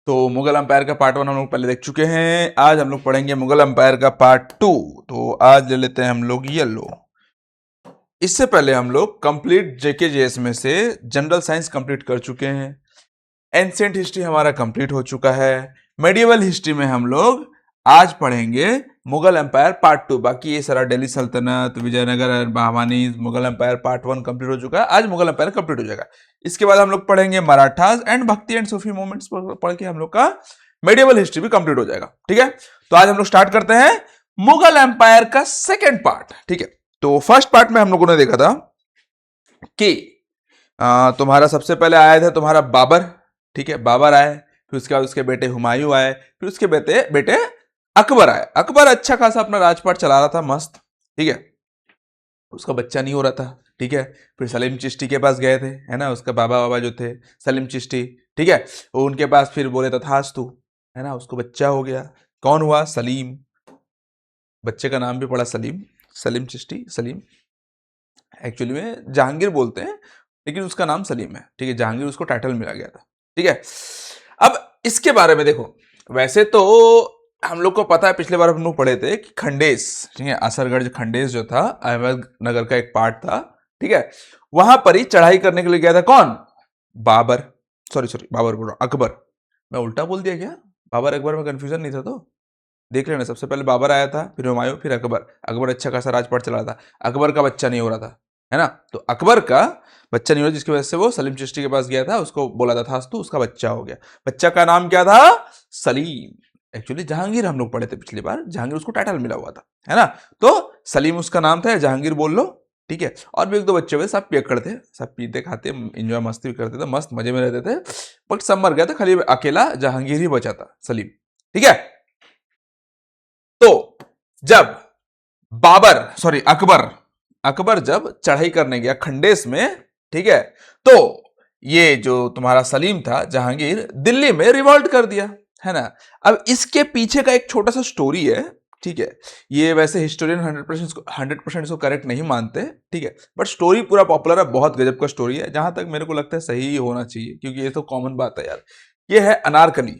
तो मुगल अंपायर का पार्ट 1 हम लोग पहले देख चुके हैं। आज हम लोग पढ़ेंगे मुगल अंपायर का पार्ट 2। तो आज ले लेते हैं हम लोग येलो। इससे पहले हम लोग कंप्लीट जेकेजेएस में से जनरल साइंस कंप्लीट कर चुके हैं। एंशिएंट हिस्ट्री हमारा कंप्लीट हो चुका है। मेडिएवल हिस्ट्री में हम लोग आज पढ़ेंगे मुगल एम्पायर पार्ट 2। बाकी ये सारा दिल्ली सल्तनत, Vijayanagar, Bahmani, Mughal empire part 1 complete हो चुका है। आज मुगल एम्पायर कंप्लीट हो जाएगा। इसके बाद हम लोग पढ़ेंगे मराठास एंड भक्ति एंड सूफी मूवमेंट्स पढ़ के हम लोग का मेडिएवल हिस्ट्री भी कंप्लीट हो जाएगा। ठीक है, तो आज हम लोग स्टार्ट करते हैं मुगल एम्पायर का सेकेंड पार्ट। ठीक है, तो फर्स्ट पार्ट में हम लोगों ने देखा था कि तुम्हारा सबसे पहले आया था तुम्हारा बाबर। ठीक है, बाबर आए, फिर उसके बाद उसके बेटे हुमायूं आए, फिर उसके बेटे अकबर आए। अकबर अच्छा खासा अपना राजपाट चला रहा था, मस्त। ठीक है, उसका बच्चा नहीं हो रहा था। ठीक है, फिर सलीम चिश्ती के पास गए थे, है ना, उसका बाबा जो थे सलीम चिश्ती। ठीक है, वो उनके पास फिर बोले तथास्तु, है ना, उसको बच्चा हो गया। कौन हुआ? सलीम। बच्चे का नाम भी पड़ा सलीम, सलीम चिश्ती। सलीम एक्चुअली में जहांगीर बोलते हैं, लेकिन उसका नाम सलीम है। ठीक है, जहांगीर उसको टाइटल मिला गया था। ठीक है, अब इसके बारे में देखो, वैसे तो हम लोग को पता है, पिछले बार हम लोग पढ़े थे कि खंडेस, ठीक है, असरगढ़ खंडेस जो था अहमदनगर का एक पार्ट था। ठीक है, वहां पर ही चढ़ाई करने के लिए गया था कौन? बाबर। सॉरी बाबर बोल रहा हूं, अकबर। मैं उल्टा बोल दिया क्या? बाबर अकबर में कंफ्यूजन नहीं था तो देख लेना। सबसे पहले बाबर आया था, फिर हुमायूं, फिर अकबर। अकबर अच्छा खासा राजपाट चला था। अकबर का बच्चा नहीं हो रहा था, है ना, तो अकबर का बच्चा नहीं हो रहा, जिसकी वजह से वो सलीम चिश्ती के पास गया था, उसको बोला था तो उसका बच्चा हो गया। बच्चा का नाम क्या था? सलीम। एक्चुअली जहांगीर हम लोग पढ़े थे पिछली बार, जहांगीर उसको टाइटल मिला हुआ था, है ना, तो सलीम उसका नाम था, जहांगीर बोल लो। ठीक है, और भी एक दो बच्चे हुए, सब पियक्कड़ थे, सब पीते खाते एंजॉय मस्ती भी करते थे, मस्त मजे में रहते थे। बट सब मर गया था, खाली अकेला जहांगीर ही बचा था, सलीम। ठीक है, तो जब अकबर जब चढ़ाई करने गया खंडेस में, ठीक है, तो ये जो तुम्हारा सलीम था जहांगीर, दिल्ली में रिवॉल्ट कर दिया, है ना। अब इसके पीछे का एक छोटा सा स्टोरी है। ठीक है, ये वैसे हिस्टोरियन 100% इसको करेक्ट नहीं मानते। ठीक है, बट स्टोरी पूरा पॉपुलर है, बहुत गजब का स्टोरी है, जहां तक मेरे को लगता है सही होना चाहिए, क्योंकि ये तो कॉमन बात है यार। ये है अनारकली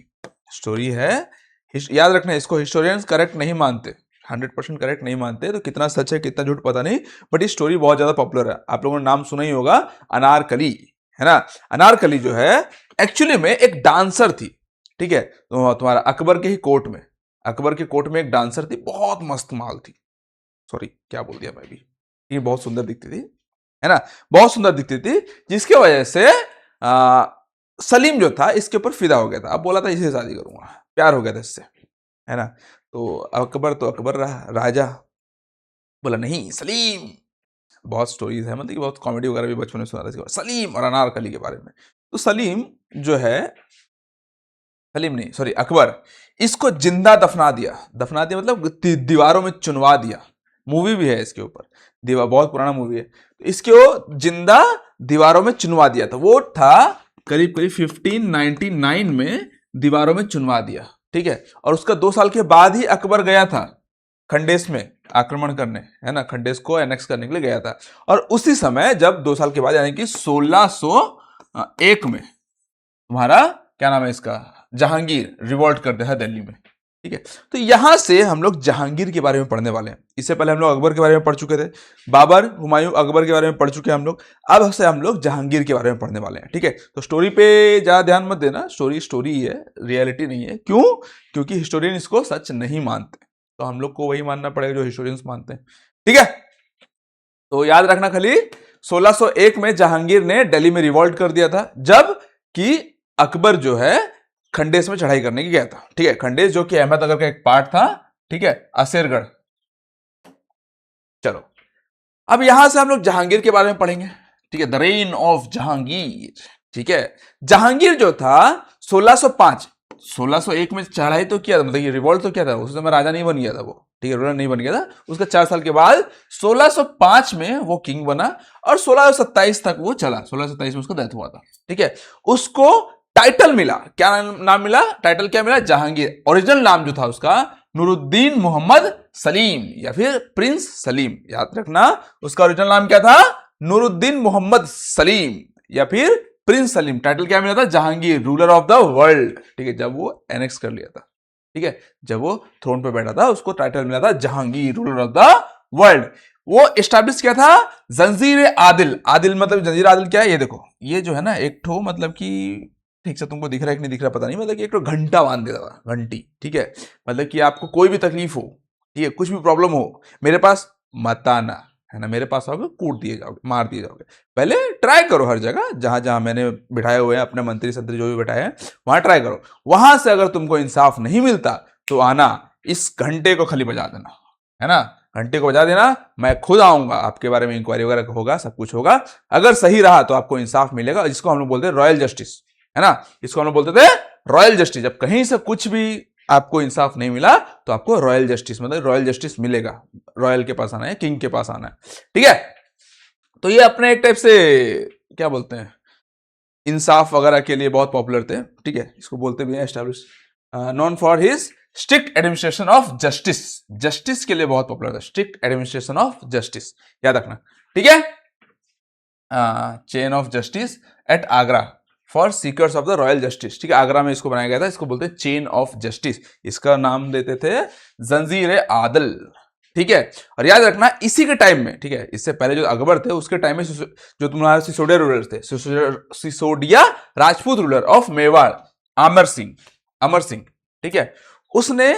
स्टोरी है। याद रखना, इसको हिस्टोरियंस करेक्ट नहीं मानते, 100% करेक्ट नहीं मानते, तो कितना सच है कितना झूठ पता नहीं, बट ये स्टोरी बहुत ज्यादा पॉपुलर है। आप लोगों ने नाम सुना ही होगा, अनारकली, है ना। अनारकली जो है एक्चुअली में एक डांसर थी। ठीक है, तो तुम्हारा अकबर के ही कोर्ट में, अकबर के कोर्ट में एक डांसर थी, बहुत मस्त माल थी। सॉरी क्या बोल दिया मैं भी, ये बहुत सुंदर दिखती थी, है ना, बहुत सुंदर दिखती थी, जिसके वजह से सलीम जो था इसके ऊपर फिदा हो गया था। अब बोला था इसे शादी करूंगा, प्यार हो गया था इससे, है ना। तो अकबर रहा राजा, बोला नहीं सलीम। बहुत स्टोरीज है, मतलब कि बहुत कॉमेडी वगैरह भी बचपन में सुना था सलीम और अनारकली के बारे में। तो सलीम जो है, सलीम नहीं सॉरी अकबर, इसको जिंदा दफना दिया मतलब दीवारों में चुनवा दिया। मूवी भी है इसके ऊपर, दीवार बहुत पुराना मूवी है, तो इसको जिंदा दीवारों में चुनवा दिया था। वो था करीब करीब 1599 में दीवारों में चुनवा दिया। ठीक है, और उसका 2 साल के बाद ही अकबर गया था खंडेस में आक्रमण करने, है ना, खंडेस को एनेक्स करने के लिए गया था। और उसी समय जब 2 साल के बाद, यानी कि 1601 में तुम्हारा क्या नाम है इसका, जहांगीर रिवॉल्ट करते हैं दिल्ली में। ठीक है, तो यहां से हम लोग जहांगीर के बारे में पढ़ने वाले हैं। इससे पहले हम लोग अकबर के बारे में पढ़ चुके थे, बाबर, हुमायूं, अकबर के बारे में पढ़ चुके हैं हम लोग। अब से हम लोग जहांगीर के बारे में पढ़ने वाले हैं। ठीक है, तो स्टोरी पे ज्यादा ध्यान मत देना, स्टोरी ही है, रियलिटी नहीं है। क्यों? क्योंकि हिस्टोरियन इसको सच नहीं मानते, तो हम लोग को वही मानना पड़ेगा जो हिस्टोरियंस मानते हैं। ठीक है, तो याद रखना खाली 1601 में जहांगीर ने दिल्ली में रिवॉल्ट कर दिया था, जब कि अकबर जो है खंडेस में चढ़ाई करने के गया था। ठीक है, खंडेस जो कि अहमदनगर का एक पार्ट था। ठीक है, असेरगढ़। चलो, अब यहां से हम लोग जहांगीर के बारे में पढ़ेंगे। ठीक है, द रेन ऑफ जहांगीर। ठीक है, जहांगीर जो था 1601 में चढ़ाई तो किया था, मतलब ये रिवॉल्ट तो किया था, उस समय राजा नहीं बन गया था वो। ठीक है, रूलर नहीं बन गया था। उसका 4 साल के बाद 1605 में वो किंग बना, और 1627 तक वो चला। 1627 में उसका डेथ हुआ था। ठीक है, उसको टाइटल मिला, क्या नाम मिला, टाइटल क्या मिला, जहांगीर। ओरिजिनल नाम जो था उसका नूरुद्दीन मोहम्मद सलीम, या फिर प्रिंस सलीम। याद रखना, उसका ओरिजिनल नाम क्या था, नूरुद्दीन मोहम्मद सलीम या फिर प्रिंस सलीम, टाइटल क्या मिला था? Jahangir, ruler of the world. ठीक है, जब वो एनेक्स कर लिया था, ठीक है, जब वो थ्रोन पे बैठा था उसको टाइटल मिला था Jahangir, ruler of the world. वो एस्टैब्लिश किया था जंजीर आदिल। आदिल मतलब जंजीर आदिल क्या है? ये देखो, ये जो है ना एक ठो मतलब कि ठीक से तुमको दिख रहा है कि नहीं दिख रहा पता नहीं, मतलब कि एक तो घंटा बांध देता था, घंटी। ठीक है, मतलब कि आपको कोई भी तकलीफ हो, ठीक है, कुछ भी प्रॉब्लम हो, मेरे पास मत आना, है ना, मेरे पास आओगे कूट दिए जाओगे, मार दिए जाओगे। पहले ट्राई करो हर जगह, जहां जहां मैंने बिठाए हुए हैं अपने मंत्री संतरी जो भी बिठाए हैं, वहां ट्राई करो। वहां से अगर तुमको इंसाफ नहीं मिलता तो आना, इस घंटे को खाली बजा देना, है ना, घंटे को बजा देना, मैं खुद आऊंगा, आपके बारे में इंक्वायरी वगैरह होगा, सब कुछ होगा। अगर सही रहा तो आपको इंसाफ मिलेगा, जिसको हम लोग बोलते हैं रॉयल जस्टिस, है ना, इसको हम लोग बोलते थे रॉयल जस्टिस। जब कहीं से कुछ भी आपको इंसाफ नहीं मिला तो आपको रॉयल जस्टिस, मतलब रॉयल जस्टिस मिलेगा, रॉयल के पास आना है, किंग के पास आना है। ठीक है, तो ये अपने एक टाइप से क्या बोलते हैं, इंसाफ वगैरह के लिए बहुत पॉपुलर थे। ठीक है, इसको बोलते भी हैं establish, non for his strict administration of justice, justice के लिए बहुत पॉपुलर था, स्ट्रिक्ट एडमिनिस्ट्रेशन ऑफ जस्टिस, याद रखना। ठीक है, chain of justice eight Agra for seekers of the royal justice. ठीक है, आगरा में इसको बनाया गया था, इसको बोलते हैं चेन ऑफ जस्टिस, इसका नाम देते थे जंजीर आदल। ठीक है, और याद रखना इसी के टाइम में, ठीक है, इससे पहले जो अकबर थे उसके टाइम में जो तुम्हारे सिसोडिया रूलर थे, सिसोडिया राजपूत रूलर ऑफ मेवाड़, अमर सिंह, अमर सिंह, ठीक है, उसने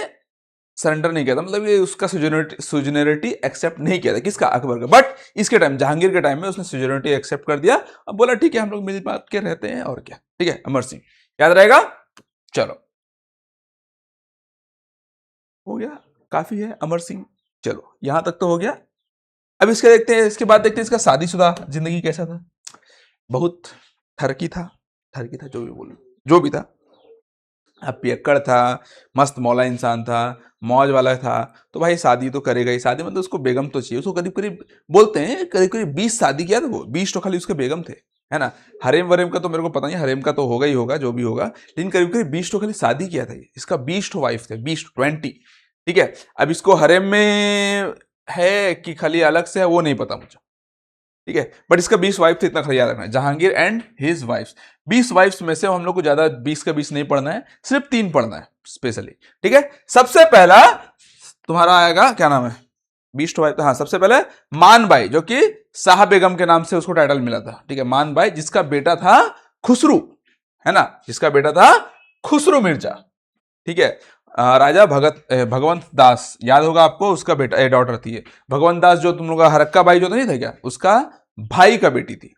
सरेंडर नहीं किया था, मतलब ये उसका सुजनरिटी एक्सेप्ट नहीं किया था, किसका? अकबर का। बट इसके टाइम जहांगीर के टाइम में उसने सुजनरिटी एक्सेप्ट कर दिया, अब बोला ठीक है हम लोग मिल बात के रहते हैं और क्या। ठीक है, अमर सिंह याद रहेगा। चलो हो गया, काफी है अमर सिंह, चलो यहां तक तो हो गया। अब इसके देखते हैं, इसके बाद देखते हैं इसका शादीशुदा जिंदगी कैसा था। बहुत ठरकी था, ठरकी था, जो भी बोलो, जो भी था। अब पियक्कड़ था, मस्त मौला इंसान था, मौज वाला था, तो भाई शादी तो करेगा ही। शादी मतलब उसको बेगम तो चाहिए, उसको करीब करीब बोलते हैं करीब करीब 20 शादी किया था वो, 20 तो खाली उसके बेगम थे, है ना। हरेम वरेम का तो मेरे को पता नहीं, हरेम का तो होगा ही होगा जो भी होगा, लेकिन करीब करीब 20 तो खाली शादी किया था ये। इसका 20 तो वाइफ थे, 20। ठीक है, अब इसको हरेम में है कि खाली अलग से है वो नहीं पता मुझे, ठीक है, बट इसका 20 वाइफ थे, इतना खाली याद रखना है, Jahangir and his wives. 20 wives में से हम लोग को ज्यादा 20 का 20 नहीं पढ़ना है, सिर्फ 3 पढ़ना है स्पेशली। ठीक है, सबसे पहला तुम्हारा आएगा, क्या नाम है, 20 वाइफ, हाँ, सबसे पहले मान बाई, जो कि शाह बेगम के नाम से उसको टाइटल मिला था। ठीक है, मान बाई, जिसका बेटा था खुसरू, है ना, जिसका बेटा था खुसरू मिर्जा। ठीक है, राजा भगवंत दास, याद होगा आपको, उसका बेटा डॉटर थी ये भगवंत दास, जो तुम लोग का हरक्का बाई जो नहीं था क्या, उसका भाई का बेटी थी,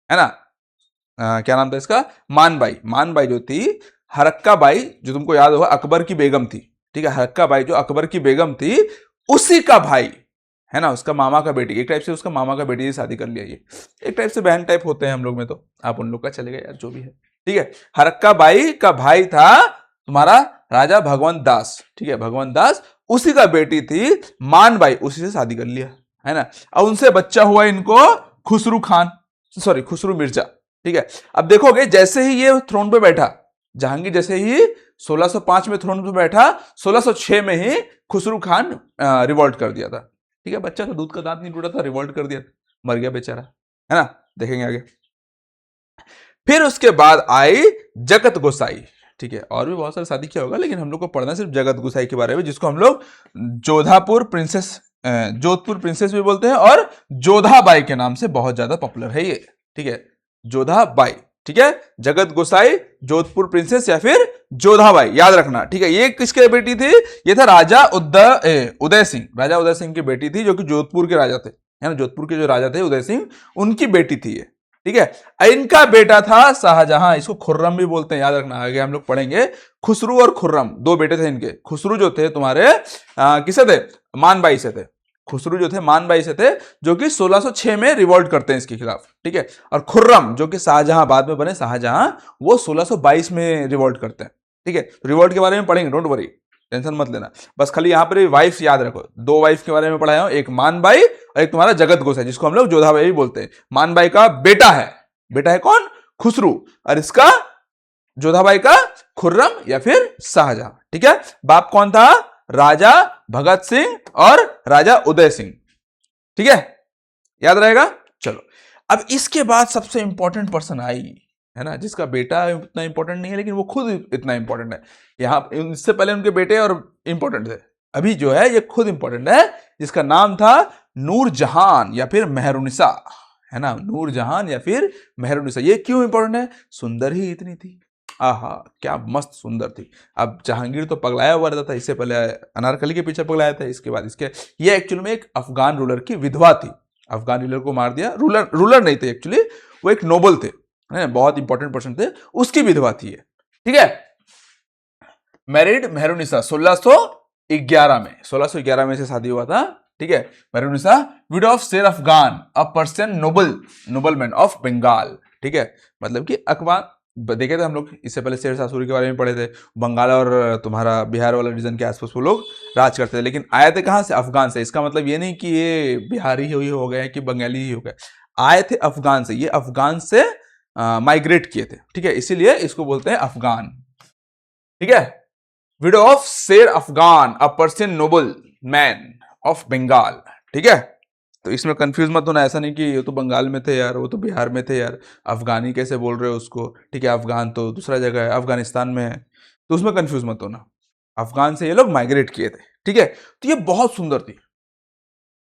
है ना। क्या नाम था इसका? मानबाई। मानबाई जो थी, हरक्का बाई जो तुमको याद होगा अकबर की बेगम थी। ठीक है, हरक्का बाई जो अकबर की बेगम थी, उसी का भाई, है ना, उसका मामा का बेटी, एक टाइप से उसका मामा का बेटी से शादी कर लिया। ये एक टाइप से बहन टाइप होते हैं हम लोग में, तो आप उन लोग का चलेगा यार, जो भी है। ठीक है, हरक्का बाई का भाई था तुम्हारा राजा भगवंत दास। ठीक है, भगवंत दास, उसी का बेटी थी मानबाई, उसी से शादी कर लिया, है ना। अब उनसे बच्चा हुआ इनको खुसरू खान, सॉरी खुसरू मिर्जा। ठीक है, अब देखोगे जैसे ही ये थ्रोन पे बैठा, जहांगीर जैसे ही 1605 में थ्रोन पे बैठा, 1606 में ही खुसरू खान रिवॉल्ट कर दिया था। ठीक है, बच्चा था, दूध का दांत नहीं टूटा था, रिवॉल्ट कर दिया, मर गया बेचारा, है ना, देखेंगे आगे। फिर उसके बाद आई जगत गोसाई। ठीक है, और भी बहुत सारे शादी किया होगा, लेकिन हम लोग को पढ़ना सिर्फ जगत गोसाई के बारे में, जिसको हम लोग जोधापुर प्रिंसेस, जोधपुर प्रिंसेस भी बोलते हैं, और जोधाबाई के नाम से बहुत ज्यादा पॉपुलर है ये। ठीक है, जोधाबाई। ठीक है, जगत गोसाई, जोधपुर प्रिंसेस, या फिर जोधाबाई, याद रखना। ठीक है, ये किसके बेटी थी? ये था राजा उदय सिंह, राजा उदय सिंह की बेटी थी, जो कि जोधपुर के राजा थे, है ना, जोधपुर के जो राजा थे उदय सिंह, उनकी बेटी थी ये। ठीक है, इनका बेटा था शाहजहां, इसको खुर्रम भी बोलते हैं, याद रखना, आगे हम लोग पढ़ेंगे। खुसरू और खुर्रम दो बेटे थे इनके। खुसरू जो थे तुम्हारे किसे थे? मानबाई से थे। खुसरू जो थे मानबाई से थे, जो कि 1606 में रिवॉल्ट करते हैं इसके खिलाफ। ठीक है, और खुर्रम जो कि शाहजहां, बाद में बने शाहजहां, वो 1622 में रिवॉल्ट करते हैं। ठीक है, तो रिवॉल्ट के बारे में पढ़ेंगे, डोंट वरी, टेंशन मत लेना, बस खाली यहां पर वाइफ याद रखो। 2 वाइफ के बारे में पढ़ाया हूं, एक मानबाई और एक तुम्हारा जगत गोसाई, जिसको हम लोग जोधाबाई भी बोलते हैं। मानबाई का बेटा है, बेटा है कौन? खुसरू, और इसका जोधाबाई का खुर्रम या फिर शाहजहां। ठीक है, बाप कौन था? राजा भगत सिंह और राजा उदय सिंह। ठीक है, याद रहेगा। चलो, अब इसके बाद सबसे इंपॉर्टेंट पर्सन आई, है ना, जिसका बेटा इतना इंपॉर्टेंट नहीं है लेकिन वो खुद इतना इंपॉर्टेंट है। यहाँ इससे पहले उनके बेटे और इंपॉर्टेंट थे, अभी जो है ये खुद इंपॉर्टेंट है, जिसका नाम था नूरजहान या फिर मेहरुनिसा, है ना, नूरजहान या फिर मेहरुनिसा। ये क्यों इंपॉर्टेंट है? सुंदर ही इतनी थी, आहा क्या मस्त सुंदर थी। अब जहांगीर तो पगलाया हुआ रहता था, इससे पहले अनारकली के पीछे पगलाया था, इसके बाद इसके ये एक्चुअली में एक अफगान रूलर की विधवा थी, अफगान रूलर को मार दिया, रूलर नहीं थे एक्चुअली, वो एक नोबल थे, है बहुत इंपॉर्टेंट पर्सन थे, उसकी विधवा थी ये, ठीक है। मैरिड मेहरुनिसा 1611 में से शादी हुआ था, ठीक है। Mehrunnisa widow of Sher Afghan, a person nobleman of Bengal, ठीक है। मतलब कि अफगान देखे थे हम लोग इससे पहले, शेर शाह सूरी के बारे में पढ़े थे, बंगाल और तुम्हारा बिहार वाला रीजन के आसपास वो लोग राज करते थे, लेकिन आए थे कहां से? अफगान से। इसका मतलब ये नहीं कि ये बिहारी ही हो गए कि बंगाली ही हो गए, आए थे अफगान से, ये अफगान से माइग्रेट किए थे, ठीक है, इसीलिए इसको बोलते हैं अफगान, ठीक है। Widow of Sher Afghan, a person noble man of Bengal, ठीक है। तो इसमें कंफ्यूज मत होना, ऐसा नहीं कि ये तो बंगाल में थे यार, वो तो बिहार में थे यार, अफगानी कैसे बोल रहे हो उसको, ठीक है, अफगान तो दूसरा जगह है, अफगानिस्तान में है, तो उसमें कंफ्यूज मत होना, अफगान से ये लोग माइग्रेट किए थे, ठीक है। तो ये बहुत सुंदर थी,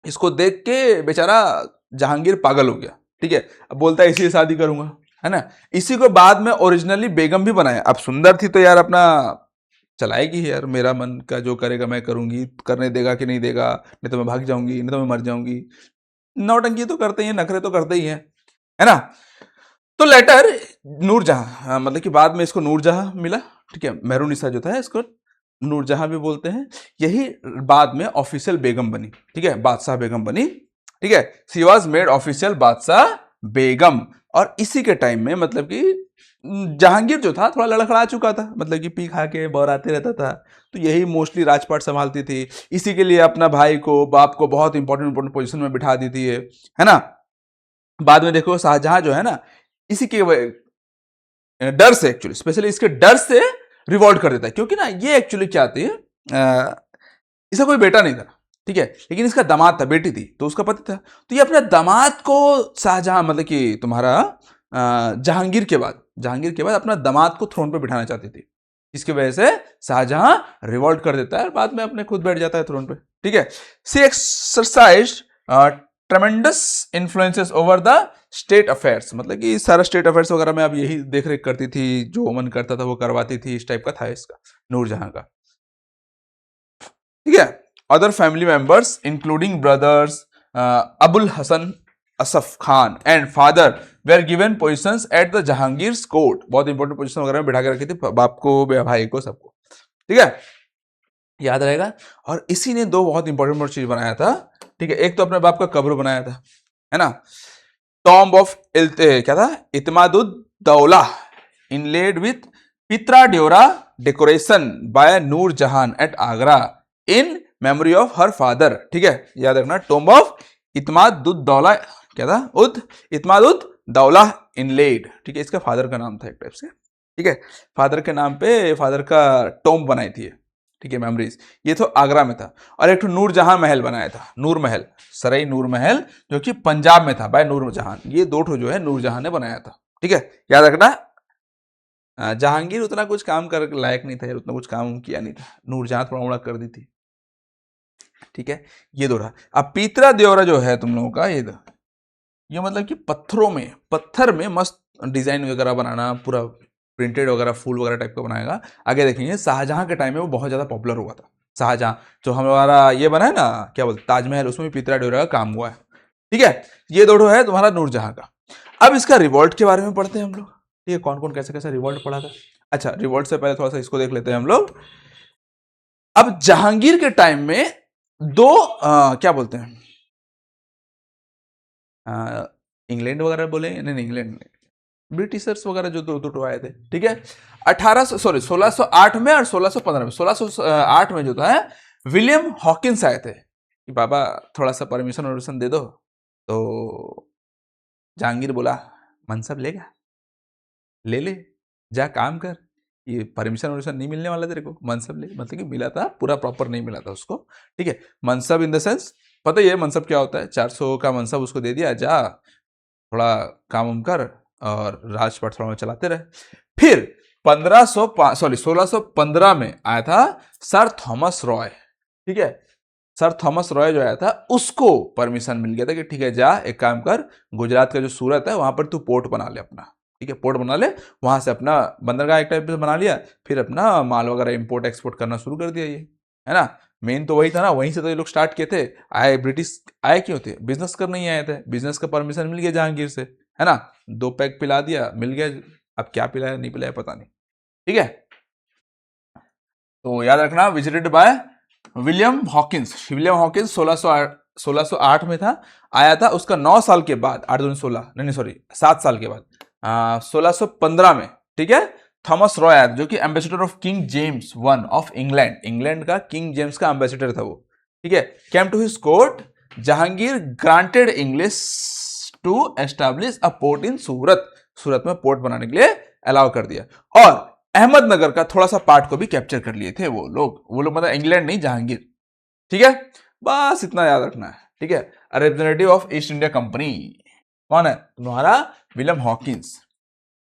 इसको देख के बेचारा जहांगीर पागल हो गया, ठीक है। अब बोलता है इसी से शादी करूंगा, है ना। इसी को बाद में ओरिजिनली बेगम भी बनाया। अब सुंदर थी तो यार अपना चलाएगी यार, मेरा मन का जो करेगा मैं करूंगी, करने देगा कि नहीं देगा, नहीं तो मैं भाग जाऊंगी, नहीं तो मैं मर जाऊंगी, नौटंकी तो करते ही है, नखरे तो करते ही है ना। तो लेटर नूरजहां, मतलब कि बाद में इसको नूरजहां मिला, ठीक है। मेहरुनिसा जो था इसको नूरजहां भी बोलते हैं, यही बाद में ऑफिशियल बेगम बनी, ठीक है, बादशाह बेगम बनी, ठीक है। शी वॉज मेड ऑफिशियल बादशाह बेगम। और इसी के टाइम में मतलब कि जहांगीर जो था थोड़ा लड़खड़ा चुका था, मतलब कि पी खा के बौराते रहता था, तो यही मोस्टली राजपाट संभालती थी, इसी के लिए अपना भाई को, बाप को बहुत इंपॉर्टेंट पोजीशन में बिठा दी थी, है ना। बाद में देखो शाहजहां जो है ना, इसी के डर से, एक्चुअली स्पेशली इसके डर से रिवॉल्ट कर देता है, क्योंकि ना ये एक्चुअली क्या थी, इसका कोई बेटा नहीं था, ठीक है, लेकिन इसका दामाद था, बेटी थी, तो उसका पति था, तो ये अपने दामाद को शाहजहां, मतलब कि तुम्हारा जहांगीर के बाद अपना दामाद को थ्रोन पे बिठाना चाहती थी, इसकी वजह से शाहजहां रिवॉल्ट कर देता है, बाद में अपने खुद बैठ जाता है थ्रोन पे, ठीक है। She exercise tremendous influences over the state affairs, मतलब कि सारा स्टेट अफेयर्स वगैरह में अब यही देख रेख करती थी, जो मन करता था वो करवाती थी, इस टाइप का था इसका नूरजहां का, ठीक है। Other family members including brothers Abul Hasan Asaf Khan and father were given positions at the Jahangir's court, बहुत इंपॉर्टेंट पोजिशन वगैरह में बिठा के रखी थी, बाप को, भाई को, सबको, ठीक है, याद रहेगा। और इसी ने दो बहुत इंपॉर्टेंट चीज बनाया था, ठीक है। एक तो अपने बाप का कब्र बनाया था, है ना, टॉम्ब ऑफ क्या था, Itmaduddaula inlaid with pietra dura decoration by Nurjahan at Agra in memory of her father, ठीक है, याद रखना, टॉम्ब ऑफ इतमादुद्दौला, क्या था, इतमादुद्दौला इनलेड, ठीक है, इसका फादर का नाम था एक टाइप से, ठीक है, फादर के नाम पे फादर का टॉम्ब बनाई थी, ठीक है, मेमोरीज, ये तो आगरा में था। और एक तो नूरजहां महल बनाया था, नूर महल, सराय नूर महल, जो कि पंजाब में था, बाय नूरजहां, ये दो ठो जो है नूरजहां ने बनाया था, ठीक है, याद रखना। जहांगीर उतना कुछ काम कर लायक नहीं था, उतना कुछ काम किया नहीं था, नूरजहां थोड़ा मोड़ा कर दी थी, ठीक है, ये दो रहा। अब पीतरा देवरा जो है तुम लोगों का, ये मतलब कि पत्थर में मस्त डिजाइन वगैरह बनाना, पूरा प्रिंटेड वगैरह, फूल वगैरह टाइप का बनाएगा। आगे देखेंगे शाहजहां के टाइम में वो बहुत ज्यादा पॉपुलर हुआ था, शाहजहां जो हमारा ये बना है ना, क्या बोलते ताजमहल, उसमें भी पीतरा डेवरा का काम हुआ है, ठीक है। ये दोनों है तुम्हारा नूरजहां का। अब इसका रिवॉल्ट के बारे में पढ़ते हैं हम लोग, ठीक है, कौन कौन कैसे कैसे रिवॉल्ट पढ़ा था। अच्छा, रिवॉल्ट से पहले थोड़ा सा इसको देख लेते हैं हम लोग। अब जहांगीर के टाइम में दो क्या बोलते हैं, इंग्लैंड वगैरह बोले, नहीं इंग्लैंड नहीं, ब्रिटिशर्स वगैरह जो दो दो आए थे, ठीक है। 1608 में और 1615 में, 1608 में जो था विलियम हॉकिंस आए थे कि बाबा थोड़ा सा परमिशन दे दो, तो जहांगीर बोला मनसब लेगा, ले जा काम कर, ये परमिशन नहीं मिलने वाला तेरे को, मनसब ले, मतलब कि मिला था, पूरा प्रॉपर नहीं मिला था उसको, ठीक है। मनसब इन द सेंस, पता ही है मनसब क्या होता है, 400 का मनसब उसको दे दिया, जा थोड़ा काम कर, और राजपाट थोड़ा चलाते रहे। फिर 1615 में आया था सर थॉमस रॉय, ठीक है, सर थॉमस रॉय जो आया था उसको परमिशन मिल गया था कि ठीक है जा एक काम कर, गुजरात का जो सूरत है वहां पर तू पोर्ट बना ले अपना, ठीक है, पोर्ट बना ले, वहां से अपना बंदरगाह एक टाइप से बना लिया, फिर अपना माल वगैरह इंपोर्ट एक्सपोर्ट करना शुरू कर दिया ये, है ना। मेन तो वही था ना, वहीं से तो ये लोग स्टार्ट किए थे। आए ब्रिटिश आए क्यों थे? बिजनेस करने ही आए थे, बिजनेस का परमिशन मिल गया जहांगीर से, है ना, 2 पैग पिला दिया, मिल गया। अब क्या पिलाया नहीं पिलाया पता नहीं, ठीक है। तो याद रखना visited by William Hawkins. William Hawkins 1608 में था, आया था। उसका 9 साल के बाद, 8 दूनी 16, नहीं सॉरी 7 साल के बाद 1615 में, ठीक है, थॉमस रॉय आया जो कि ambassador of King James one of England, England का किंग जेम्स का एम्बेसडर था वो, ठीक है। Came to his court, Jahangir granted English to establish a port in Surat, Surat में पोर्ट बनाने के लिए अलाउ कर दिया। और अहमदनगर का थोड़ा सा पार्ट को भी कैप्चर कर लिए थे वो लोग मतलब इंग्लैंड नहीं, जहांगीर, ठीक है। बस इतना याद रखना है, ठीक है। Representative of east India company कौन है? तुम्हारा विलियम हॉकिंस,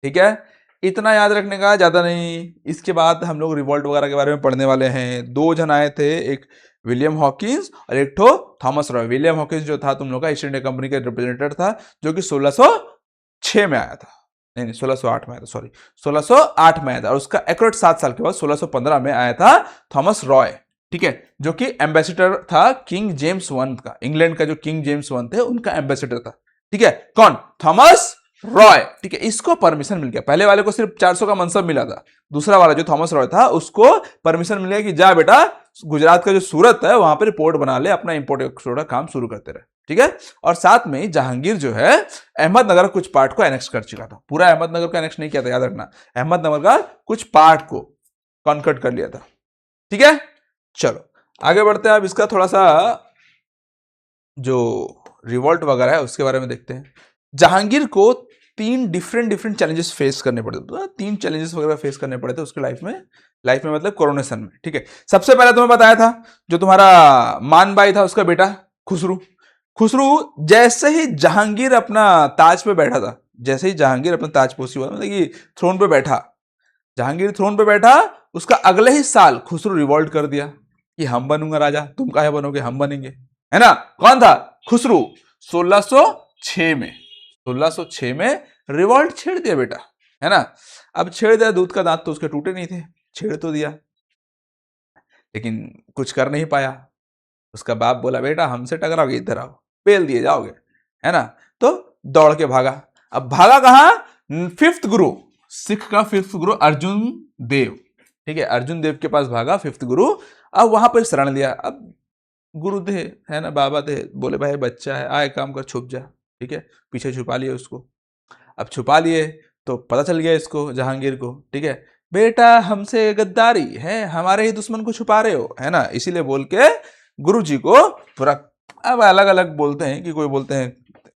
ठीक है। इतना याद रखने का, ज्यादा नहीं। इसके बाद हम लोग रिवॉल्ट वगैरह के बारे में पढ़ने वाले हैं। 2 जन आए थे, एक विलियम हॉकिंस और एक ठो थॉमस रॉय। विलियम हॉकिंस जो था तुम लोग का ईस्ट इंडिया कंपनी का रिप्रेजेंटेटिव था, जो कि 1606 में आया था, नहीं 1608 में आया था, सॉरी 1608 में आया था। और उसका एक्यूरेट 7 साल के बाद 1615 में आया था थॉमस रॉय, ठीक है, जो कि एम्बेसडर था किंग जेम्स वन का, इंग्लैंड का जो किंग जेम्स वन थे उनका एम्बेसडर था, ठीक है। कौन? थॉमस रॉय, ठीक है। इसको परमिशन मिल गया, पहले वाले को सिर्फ 400 का मनसब मिला था, दूसरा वाला जो थॉमस रॉय था उसको परमिशन मिल गया कि जा बेटा गुजरात का जो सूरत है वहां पर पोर्ट बना ले, अपना इंपोर्ट एक्सपोर्ट का काम शुरू करते रहे, ठीक है। और साथ में जहांगीर जो है अहमदनगर कुछ पार्ट को एनेक्स कर चुका था, पूरा अहमदनगर का एनेक्स नहीं किया था, याद रखना, अहमदनगर का कुछ पार्ट को कॉन्कर्ट कर लिया था, ठीक है। चलो आगे बढ़ते हैं। अब इसका थोड़ा सा जो रिवॉल्ट वगैरह है उसके बारे में देखते हैं। जहांगीर को 3 डिफरेंट चैलेंजेस फेस करने पड़े थे, 3 चैलेंजेस वगैरह फेस करने पड़े थे उसके लाइफ में मतलब कोरोनेशन में, ठीक है। सबसे पहले तुम्हें बताया था जो तुम्हारा मान भाई था उसका बेटा खुसरू, खुसरू जैसे ही जहांगीर अपना ताज पे बैठा था, जैसे ही जहांगीर अपना ताजपोशी हुआ, मतलब कि थ्रोन पे बैठा, जहांगीर थ्रोन पे बैठा, उसका अगले ही साल खुसरू रिवॉल्ट कर दिया कि हम बनूंगा राजा, तुम काहे बनोगे, हम बनेंगे, है ना। कौन था? खुसरू। 1606 में 1606 में रिवॉल्ट छेड़ दिया बेटा, है ना। अब छेड़ दिया, दूध का दांत तो उसके टूटे नहीं थे, छेड़ तो दिया, लेकिन कुछ कर नहीं पाया। उसका बाप बोला बेटा हमसे टकराओगे इधर आओ, पेल दिए जाओगे, है ना। तो दौड़ के भागा। अब भागा कहां? 5th गुरु, सिख का 5th गुरु अर्जुन देव, ठीक है, अर्जुन देव के पास भागा 5th गुरु। अब वहां पर शरण लिया। अब गुरु थे, है ना, बाबा थे, बोले भाई बच्चा है, आए काम कर, छुप जा, ठीक है। पीछे छुपा लिए उसको। अब छुपा लिए तो पता चल गया इसको, जहांगीर को, ठीक है, बेटा हमसे गद्दारी है, हमारे ही दुश्मन को छुपा रहे हो, है ना। इसीलिए बोल के गुरु जी को पूरा, अब अलग अलग बोलते हैं कि कोई बोलते हैं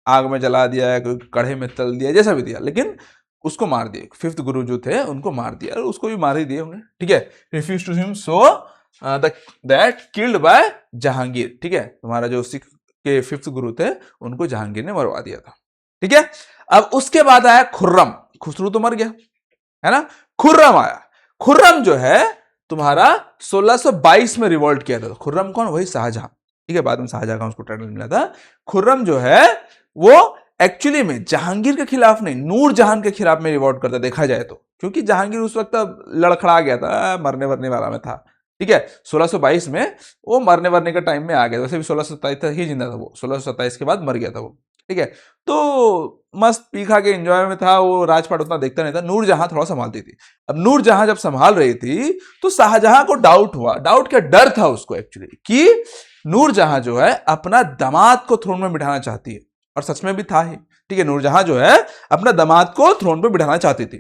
आग में जला दिया है, कोई कढ़े में तल दिया, जैसा भी दिया, लेकिन उसको मार दिए। 5th गुरु जो थे उनको मार दिया, और उसको भी मार ही दिए होंगे, ठीक है। Refuse to him so that killed by Jahangir, ठीक है। तुम्हारा जो सिख के 5th गुरु थे उनको जहांगीर ने मरवा दिया था, ठीक है। अब उसके बाद आया खुर्रम। खुसरू तो मर गया, है ना। खुर्रम आया। खुर्रम जो है तुम्हारा 1622 में रिवॉल्ट किया था। खुर्रम कौन? वही शाहजहां, ठीक है, बाद में शाहजहां का उसको टाइटल मिला था। खुर्रम जो है वो एक्चुअली में जहांगीर के खिलाफ नहीं, नूरजहां के खिलाफ में रिवॉल्ट करता देखा जाए तो, क्योंकि जहांगीर उस वक्त लड़खड़ा गया था, मरने वरने वाला में था, ठीक है। 1622 में वो मरने वरने के टाइम में आ गया, वैसे भी 1627 तक ही जिंदा था वो, 1627 के बाद मर गया था वो, ठीक है। तो मस्त पी खा के एंजॉय में था वो, राजपाट उतना देखता नहीं था, नूरजहां थोड़ा संभालती थी। अब नूरजहां जब संभाल रही थी तो शाहजहां को डाउट हुआ, डाउट क्या, डर था उसको एक्चुअली, कि नूरजहां जो है अपना दामाद को थ्रोन में बिठाना चाहती है, और सच में भी था ही, ठीक है। नूरजहां जो है अपना दामाद को थ्रोन पे बिठाना चाहती थी।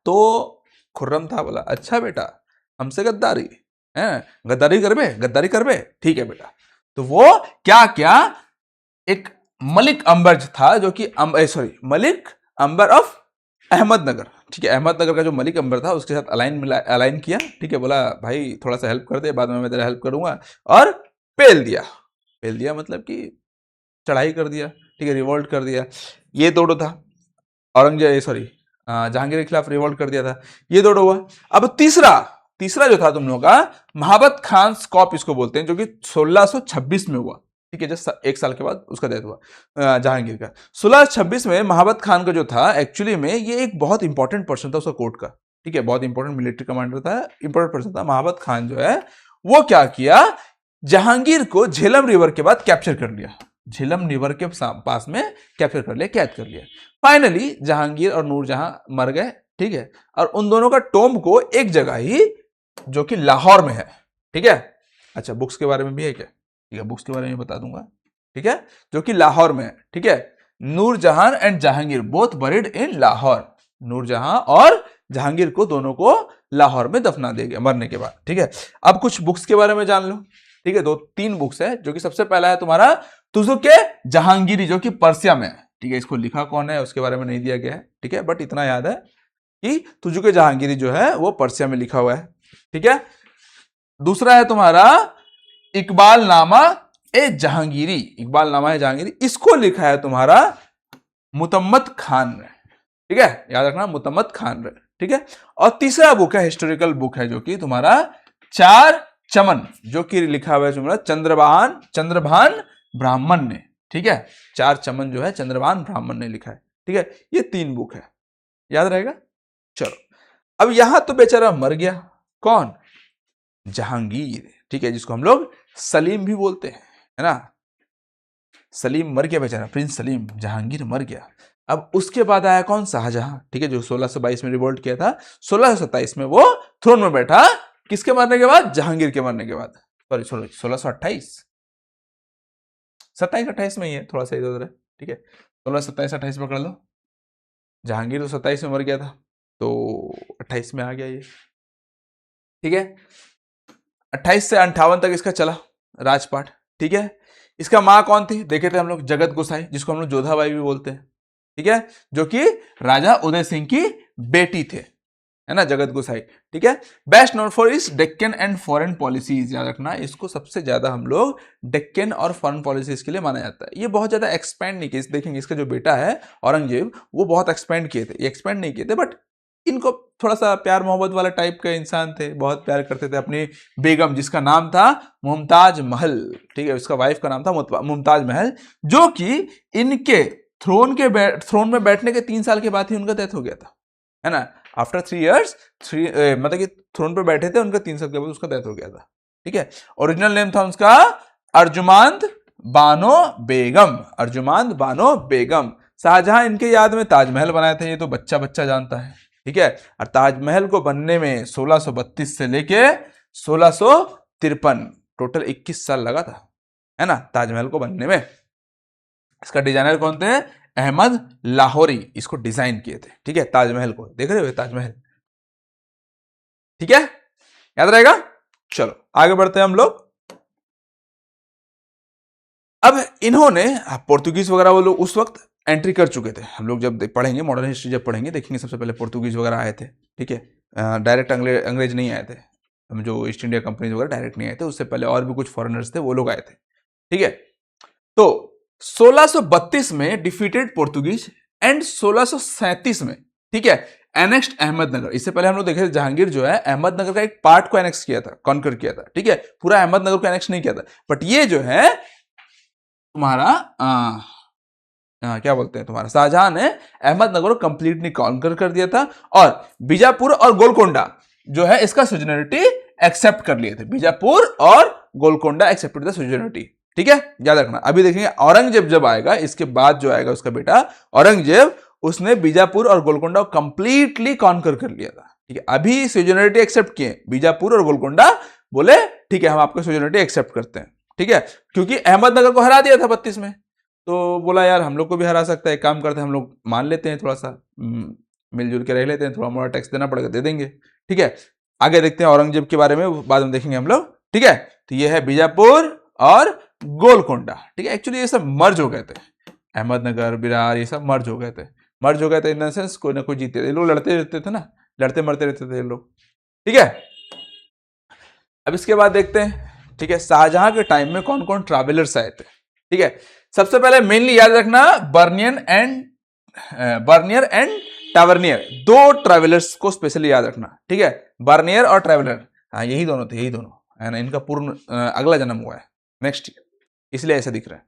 तो खुर्रम था, बोला अच्छा बेटा हमसे गद्दारी है, गद्दारी करबे, ठीक है बेटा। तो वो क्या क्या, एक मलिक अंबर था जो कि सॉरी मलिक अंबर ऑफ अहमदनगर, ठीक है, अहमदनगर का जो मलिक अंबर था उसके साथ अलाइन किया, ठीक है। बोला भाई थोड़ा सा हेल्प कर दे, बाद में मैं तेरा हेल्प करूंगा, और पेल दिया मतलब कि चढ़ाई कर दिया, ठीक है, रिवॉल्ट कर दिया। ये दोनों था। औरंगजेब, सॉरी, जहांगीर के खिलाफ रिवोल्ट कर दिया था। ये दो हुआ। अब तीसरा जो था तुम लोगों का महाबत खान स्कॉप इसको बोलते हैं, जो कि 1626 में हुआ। ठीक है, जस्ट एक साल के बाद उसका डेथ हुआ जहांगीर का। 1626 में महाबत खान का जो था, एक्चुअली में ये एक बहुत इंपॉर्टेंट पर्सन था उसका कोर्ट का। ठीक है, बहुत इंपॉर्टेंट मिलिट्री कमांडर था, इंपॉर्टेंट पर्सन था। महाबत खान जो है वो क्या किया, जहांगीर को झेलम रिवर के बाद कैप्चर कर लिया, झेलम रिवर के पास में कैप्चर कर लिया, कैद कर लिया। फाइनली जहांगीर और नूरजहां मर गए। ठीक है, और उन दोनों का टोम को एक जगह ही, जो कि लाहौर में है। ठीक है, अच्छा बुक्स के बारे में भी है क्या? ठीक है, बुक्स के बारे में बता दूंगा। ठीक है, जो कि लाहौर में है। ठीक है, Nurjahan and Jahangir both buried in Lahore. Nurjahan और जहांगीर को दोनों को लाहौर में दफना दिया गया मरने के बाद। ठीक है, अब कुछ बुक्स के बारे में जान लो। ठीक है, 2-3 बुक्स है, जो कि सबसे पहला है तुम्हारा तुजुके जहांगीरी, जो कि पर्सिया में है। ठीक है, इसको लिखा कौन है उसके बारे में नहीं दिया गया है। ठीक है, बट इतना याद है कि तुजुके जहांगीरी जो है वो पर्सिया में लिखा हुआ है। ठीक है, दूसरा है तुम्हारा इकबाल नामा ए जहांगीरी, इकबाल नामा है जहांगीरी, इसको लिखा है तुम्हारा मुतम्मद खान ने। ठीक है, याद रखना, मुतम्मद खान ने। ठीक है, और तीसरा बुक है, हिस्टोरिकल बुक है, जो कि तुम्हारा चार चमन, जो कि लिखा हुआ है तुम्हारा चंद्रभान ब्राह्मण ने। ठीक है, चार चमन जो है चंद्रभान ब्राह्मण ने लिखा है। ठीक है, ये 3 बुक है, याद रहेगा। चलो, अब यहां तो बेचारा मर गया, कौन? जहांगीर। ठीक है, जिसको हम लोग सलीम भी बोलते हैं, है ना। सलीम मर गया बेचारा, प्रिंस सलीम, जहांगीर मर गया। अब उसके बाद आया कौन? शाहजहां। ठीक है, जो 1622 में रिवोल्ट किया था, 1627 में वो थ्रोन में बैठा। किसके मरने के बाद? जहांगीर के मरने के बाद। सॉरी 1628, 27-28 में ही है, थोड़ा सा इधर उधर है। ठीक है, 1627-28 पकड़ लो। जहांगीर तो 27 में मर गया था, तो 28 में आ गया ये। ठीक है, 28 से 58 तक इसका चला राजपाट। ठीक है, इसका माँ कौन थी देखे थे हम लोग? जगत गोसाई, जिसको हम लोग जोधाबाई भी बोलते हैं। ठीक है, जो कि राजा उदय सिंह की बेटी थे, है ना, जगत गोसाई। ठीक है, बेस्ट नोन फॉर इस डेक्कन एंड फॉरेन पॉलिसीज, याद रखना, इसको सबसे ज्यादा हम लोग डेक्कन और फॉरेन पॉलिसीज के लिए माना जाता है। ये बहुत ज्यादा एक्सपेंड नहीं किए, देखेंगे इसका जो बेटा है औरंगजेब, वो बहुत एक्सपेंड किए थे, ये एक्सपेंड नहीं किए थे, बट इनको थोड़ा सा प्यार मोहब्बत वाला टाइप के इंसान थे, बहुत प्यार करते थे अपनी बेगम, जिसका नाम था मुमताज महल। ठीक है, उसका वाइफ का नाम था मुमताज महल, जो कि इनके थ्रोन में बैठने के 3 साल के बाद ही उनका डेथ हो गया था, है ना। आफ्टर 3 इयर्स, मतलब कि थ्रोन पे बैठे थे, उनका 3 साल के बाद उसका डेथ हो गया था। ठीक है, ओरिजिनल नेम था उसका अर्जुमांद बानो बेगम, अर्जुमांद बानो बेगम। शाहजहां इनके याद में ताजमहल बनाए थे, ये तो बच्चा बच्चा जानता है। ठीक है, और ताजमहल को बनने में 1632 से लेके 1653 टोटल 21 साल लगा था, है ना, ताजमहल को बनने में। इसका डिजाइनर कौन थे? अहमद लाहौरी, इसको डिजाइन किए थे। ठीक है, ताजमहल को देख रहे हो, ताजमहल। ठीक है, याद रहेगा। चलो आगे बढ़ते हैं हम लोग। अब इन्होंने पोर्तुगीज वगैरह वो लोग उस वक्त एंट्री कर चुके थे। हम लोग जब पढ़ेंगे मॉडर्न हिस्ट्री, जब पढ़ेंगे देखेंगे सबसे पहले पोर्तुगीज वगैरह आए थे। ठीक है, डायरेक्ट अंग्रेज नहीं आए थे, हम जो ईस्ट इंडिया कंपनी वगैरह डायरेक्ट नहीं आए थे, उससे पहले और भी कुछ फॉरेनर्स थे, वो लोग आए थे। ठीक है, तो 1632 में डिफीटेड पोर्तुगीज एंड 1637 में, ठीक है, एनेक्स्ड अहमदनगर। इससे पहले हम लोग देखे जहांगीर जो है अहमदनगर का एक पार्ट को एनेक्स किया था, कॉन्कर किया था। ठीक है, पूरा अहमदनगर को एनेक्स नहीं किया था, बट ये जो है तुम्हारा क्या बोलते हैं, तुम्हारा शाहजहां ने अहमदनगर को कंप्लीटली कॉन्कर कर दिया था, और बीजापुर और गोलकोंडा जो है इसका सुजनिटी एक्सेप्ट कर लिए थे। बीजापुर और गोलकोंडा एक्सेप्टेड द सुजनिटी। ठीक है, याद रखना। अभी देखेंगे औरंगजेब जब आएगा, इसके बाद जो आएगा उसका बेटा औरंगजेब, उसने बीजापुर और गोलकोंडा को कंप्लीटली कॉन्कर कर लिया था। ठीक है, अभी सुजनिटी एक्सेप्ट किए बीजापुर और गोलकोंडा, बोले ठीक है हम आपको सुजनिटी एक्सेप्ट करते हैं। ठीक है, क्योंकि अहमदनगर को हरा दिया था 32 में, तो बोला यार हम लोग को भी हरा सकता है, एक काम करते हैं हम लोग मान लेते हैं, थोड़ा सा मिलजुल के रह लेते हैं, थोड़ा मोड़ा टैक्स देना पड़ेगा, दे देंगे। ठीक है, आगे देखते हैं औरंगजेब के बारे में, बाद में देखेंगे हम लोग। ठीक है, तो ये है बीजापुर और गोलकोंडा। ठीक है, एक्चुअली ये सब मर्ज हो गए थे, अहमदनगर, बिरार, ये सब मर्ज हो गए थे। मर्ज हो गए थे इन द सेंस कोई ना कोई जीते थे, लोग लड़ते रहते थे ना, लड़ते मरते रहते थे लोग। ठीक है, अब इसके बाद देखते हैं। ठीक है, शाहजहां के टाइम में कौन कौन ट्रैवलर्स आए थे। ठीक है, सबसे पहले मेनली याद रखना बर्नियन एंड बर्नियर एंड टावर्नियर, दो ट्रैवलर्स को स्पेशली याद रखना, ठीक है, बर्नियर और ट्रैवलर, हाँ यही दोनों थे, यही दोनों है ना, इनका पूर्ण अगला जन्म हुआ है नेक्स्ट ईयर, इसलिए ऐसा दिख रहा है,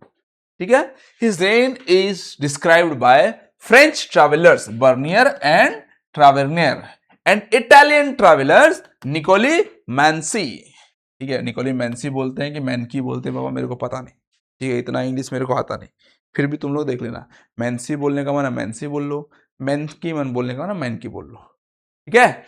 ठीक है। His reign is described by French travellers Bernier and Tavernier and Italian travellers Niccolao Manucci, ठीक है, निकोली मैंसी बोलते हैं कि मैनकी बोलते हैं बाबा, मेरे को पता नहीं, ठीक है, इतना इंग्लिश मेरे को आता नहीं, फिर भी तुम लोग देख लेना, मैंसी बोलने का माना मैंसी बोल लो, मैनकी मन बोलने का माना मैनकी बोल लो, ठीक है,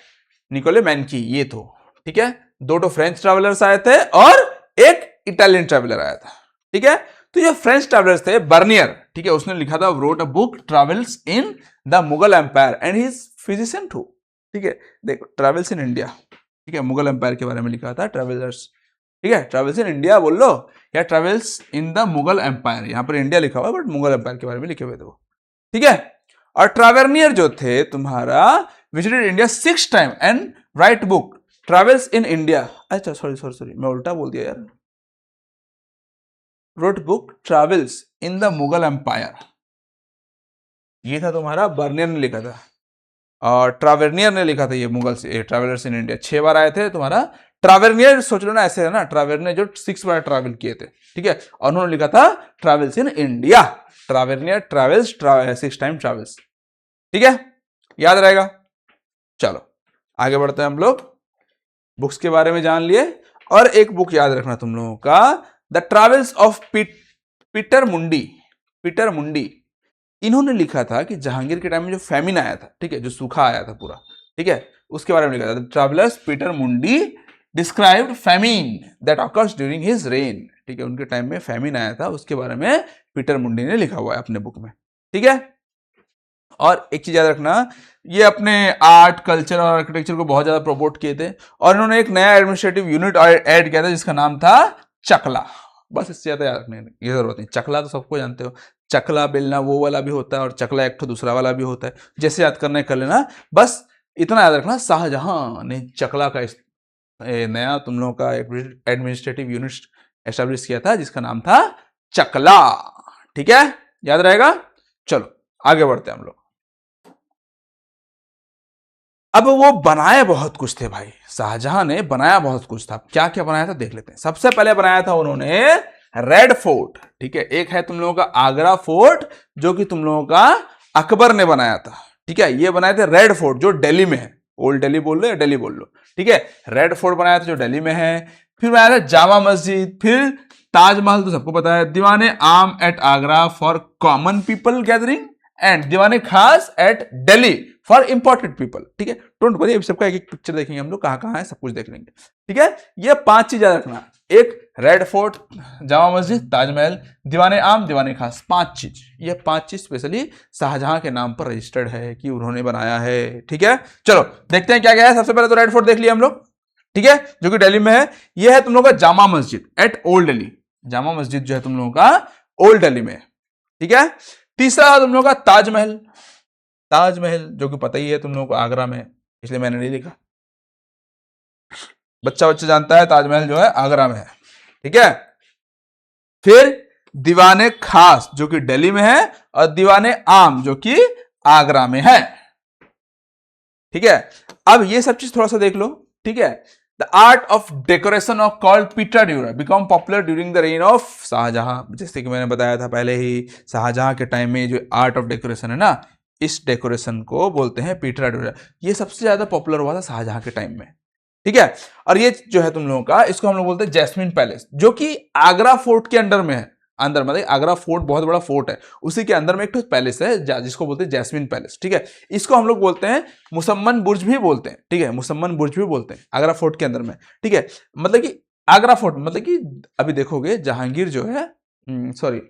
निकोले मैनकी ये तो, ठीक है, दो तो फ्रेंच ट्रैवलर्स आए थे और एक इटालियन ट्रैवलर आया था, ठीक है। तो ये फ्रेंच ट्रैवलर्स थे, बर्नियर, ठीक है, उसने लिखा था, wrote a book travels in the Mughal empire and he is physician to, ठीक है, देखो ट्रैवल्स इन इंडिया, ठीक है, मुगल एम्पायर के बारे में लिखा था ट्रैवलर्स, ठीक है, ट्रैवल्स इन इंडिया बोल लो या travels in the Mughal empire, यहां पर इंडिया लिखा हुआ है बट मुगल एम्पायर के बारे में लिखे हुए थे वो, ठीक है। और ट्रैवर्नियर जो थे तुम्हारा visited India 6 time and write book travels in India, अच्छा सॉरी मैं उल्टा बोल दिया यार, wrote book travels in the Mughal empire, ये था तुम्हारा बर्नियर ने लिखा था, और ट्रैवर्नियर ने लिखा था ये मुगल से ट्रैवलर्स इन इंडिया, 6 बार आए थे तुम्हारा, ट्रैवर्नियर सोच लो ना ऐसे है ना, ट्रैवर्नियर जो 6 बार ट्रैवल किए थे, ठीक है, और उन्होंने लिखा था travels in India, Tavernier travels 6 time travels, ठीक है, याद रहेगा। चलो आगे बढ़ते हैं हम लोग, बुक्स के बारे में जान लिए, और एक बुक याद रखना तुम लोगों का, द ट्रैवल्स ऑफ पीटर मुंडी, पीटर मुंडी, इन्होंने लिखा था कि जहांगीर के टाइम में जो फैमिन आया था, ठीक है, जो सूखा आया था पूरा, ठीक है, उसके बारे में लिखा था, ट्रैवलर्स पीटर मुंडी described famine that occurs during his reign, ठीक है, उनके टाइम में फैमिन आया था, उसके बारे में पीटर मुंडी ने लिखा हुआ है अपने बुक में, ठीक है। और एक चीज याद रखना, ये अपने आर्ट कल्चर और आर्किटेक्चर को बहुत ज्यादा प्रमोट किए थे, और इन्होंने एक नया एडमिनिस्ट्रेटिव यूनिट ऐड किया था जिसका नाम था चकला, बस इससे ज्यादा याद रखने की जरूरत नहीं, चकला तो सबको जानते हो, चकला बेलना वो वाला भी होता है और चकला एक तो दूसरा वाला भी होता है, जैसे याद करना है कर लेना, बस इतना याद रखना, शाहजहां ने चकला का नया तुम लोगों का एडमिनिस्ट्रेटिव यूनिट एस्टेब्लिश किया था जिसका नाम था चकला, ठीक है, याद रहेगा। चलो आगे बढ़ते हैं हम लोग, अब वो बनाए बहुत कुछ थे भाई, शाहजहां ने बनाया बहुत कुछ था, क्या क्या बनाया था देख लेते हैं। सबसे पहले बनाया था उन्होंने रेड फोर्ट, ठीक है, एक है तुम लोगों का आगरा फोर्ट जो कि तुम लोगों का अकबर ने बनाया था, ठीक है, ये बनाए थे रेड फोर्ट जो दिल्ली में है, ओल्ड दिल्ली बोल लो या दिल्ली बोल लो, ठीक है, रेड फोर्ट बनाया था जो दिल्ली में है। फिर बनाया था जामा मस्जिद, फिर ताजमहल तो सबको पता है, Diwane Aam at Agra for common people gathering and Diwane Khas at Delhi for important people, ठीक है, डोंट वरी, सबका एक एक पिक्चर देखेंगे हम लोग, कहां कहां है सब कुछ देख लेंगे, ठीक है। ये 5 चीज याद रखना, एक रेड फोर्ट, जामा मस्जिद, ताजमहल, दीवाने आम, दीवाने खास, 5 चीज, ये 5 चीज स्पेशली शाहजहां के नाम पर रजिस्टर्ड है कि उन्होंने बनाया है, ठीक है। चलो देखते हैं क्या क्या है। सबसे पहले तो रेड फोर्ट देख लिया हम लोग, ठीक है, जो कि दिल्ली में है, ये है तुम लोगों का जामा मस्जिद एट ओल्ड दिल्ली, जामा मस्जिद जो है तुम लोगों का ओल्ड दिल्ली में, ठीक है। तीसरा तुम लोगों का ताजमहल, ताजमहल जो कि पता ही है तुम लोगों को आगरा में, इसलिए मैंने नहीं लिखा, बच्चा बच्चा जानता है ताजमहल जो है आगरा में है, ठीक है। फिर दीवाने खास जो कि दिल्ली में है, और दीवाने आम जो कि आगरा में है, ठीक है। अब ये सब चीज थोड़ा सा देख लो, ठीक है। The art of decoration of called pietra dura became popular during the reign of Shahjahan, जैसे कि मैंने बताया था पहले ही, शाहजहां के टाइम में जो आर्ट ऑफ डेकोरेशन है ना, इस डेकोरेशन को बोलते हैं पिटाड्यूरा, ये सबसे ज्यादा पॉपुलर हुआ था शाहजहां के टाइम में, ठीक है। और ये जो है तुम लोगों का, इसको हम लोग बोलते हैं जैस्मिन पैलेस, जो कि आगरा फोर्ट के अंडर में है, अंदर मतलब आगरा फोर्ट बहुत बड़ा फोर्ट है, उसी के अंदर में एक तो पैलेस है जिसको बोलते हैं जैस्मिन पैलेस, ठीक है। इसको हम लोग बोलते हैं मुसम्मन बुर्ज भी बोलते हैं, ठीक है, मुसम्मन बुर्ज भी बोलते हैं आगरा फोर्ट के अंदर में, ठीक है। मतलब कि आगरा फोर्ट मतलब कि अभी देखोगे जहांगीर जो है, सॉरी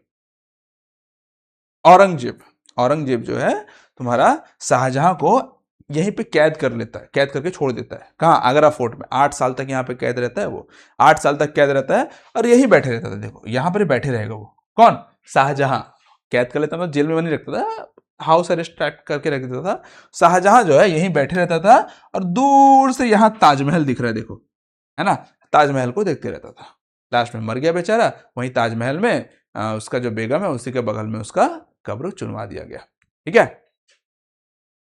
औरंगजेब, औरंगजेब जो है तुम्हारा शाहजहां को यहीं पे कैद कर लेता है, कैद करके छोड़ देता है, कहाँ, आगरा फोर्ट में 8 साल तक यहाँ पे कैद रहता है वो, 8 साल तक कैद रहता है और यहीं बैठे रहता था, देखो यहाँ पर बैठे रहेगा वो, कौन, शाहजहां, कैद कर लेता था, जेल में नहीं रखता था, हाउस अरेस्ट करके रख देता था, शाहजहां जो है यहीं बैठे रहता था, और दूर से यहाँ ताजमहल दिख रहा है देखो, है ना, ताजमहल को देखते रहता था। लास्ट में मर गया बेचारा, वहीं ताजमहल में उसका जो बेगम है उसी के बगल में उसका कब्र चुनवा दिया गया, ठीक है।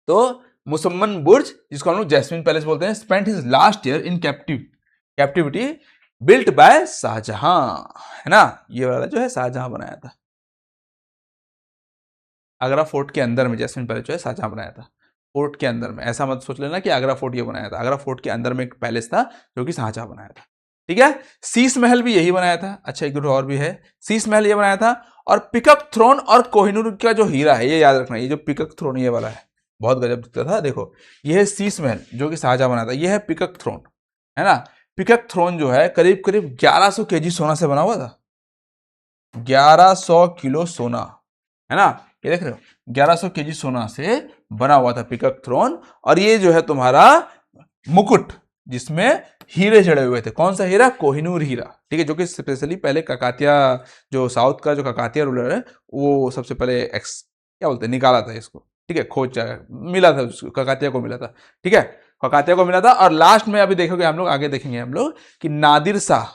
तो मुसम्मन बुर्ज, जिसको हम लोग जैस्मिन पैलेस बोलते हैं, spent his last year in captivity, built by Shahjahan, है ना। ये वाला जो है शाहजहां बनाया था। आगरा फोर्ट के अंदर में जैस्मिन पैलेस जो है शाहजहां बनाया था। फोर्ट के अंदर में, ऐसा मत सोच लेना कि आगरा फोर्ट ये बनाया था। आगरा फोर्ट के अंदर में एक पैलेस था जो कि शाहजहां बनाया था। ठीक है। शीश महल भी यही बनाया था। अच्छा, एक और भी है, शीश महल ये बनाया था। और पिकअप थ्रोन और कोहिनूर का जो हीरा है, ये याद रखना, ये जो पिकअप थ्रोन ये वाला है, बहुत गजब दिखता था। देखो, ये है शीश महल जो कि शाहजहां बनाया था। ये है पिकअप थ्रोन, है ना। पिकअप थ्रोन जो है करीब करीब 1100 केजी सोना से बना हुआ था। 1100 किलो सोना, है ना। ये देख रहे हो, 1100 केजी सोना से बना हुआ था पिकअप थ्रोन। और ये जो है तुम्हारा मुकुट, जिसमें हीरे जड़े हुए थे। कौन सा हीरा? कोहिनूर हीरा, ठीक है, जो कि स्पेशली पहले ककातिया, जो साउथ का जो ककातिया रूलर है, वो सबसे पहले क्या बोलते हैं, निकाला था इसको। ठीक है, खोज मिला था उसको, ककातिया को मिला था। ठीक है, ककातिया को मिला था। और लास्ट में अभी देखोगे हम लोग, आगे देखेंगे हम लोग कि नादिर शाह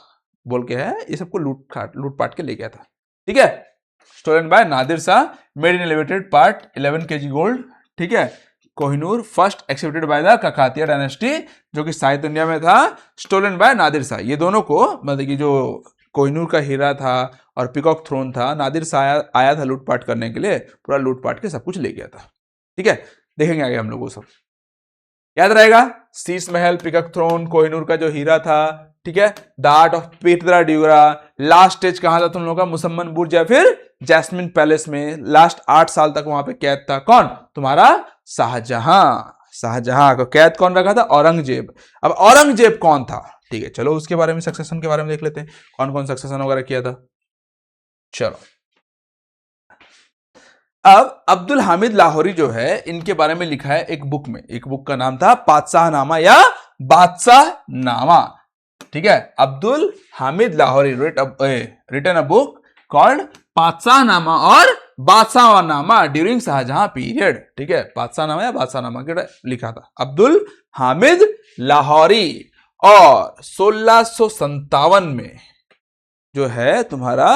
बोल के है, ये सबको लूट पाट के ले गया था। ठीक है, stolen by Nadir Shah, made in elevated part 11 kg gold. ठीक है, Kohinoor first exhibited by the Kakatiya dynasty, जो कि साउथ इंडिया में था, स्टोलन बाय नादिर शाह। ये दोनों को, मतलब कि जो कोहिनूर का हीरा था और पिकॉक थ्रोन था, नादिर शाह आया था लूटपाट करने के लिए, पूरा लूटपाट के सब कुछ ले गया था। ठीक है, देखेंगे आगे हम लोग वो सब, याद रहेगा। शीश महल, पिकॉक थ्रोन, कोहिनूर का जो हीरा था, ठीक है, the art of pietra dura. Last stage कहां था तुम लोगों का? मुसम्मन बुर्ज या फिर जैस्मिन पैलेस में। लास्ट 8 साल तक वहां पे कैद था कौन? तुम्हारा शाहजहां। शाहजहां को कैद कौन रखा था? औरंगजेब। अब औरंगजेब कौन था? ठीक है, चलो उसके बारे में, सक्सेशन के बारे में देख लेते हैं, कौन कौन सक्सेशन वगैरह किया था। चलो, अब अब्दुल हामिद लाहौरी जो है, इनके बारे में लिखा है एक बुक में। एक बुक का नाम था बादशाह नामा या बादशाह नामा। ठीक है, Abdul Hamid Lahori written a book called Badshah Nama और बादशाह नामा ड्यूरिंग शाहजहां पीरियड। ठीक है, बादशाह नामा या बादशाह नामा के लिखा था अब्दुल हामिद लाहौरी। और 1657 में जो है तुम्हारा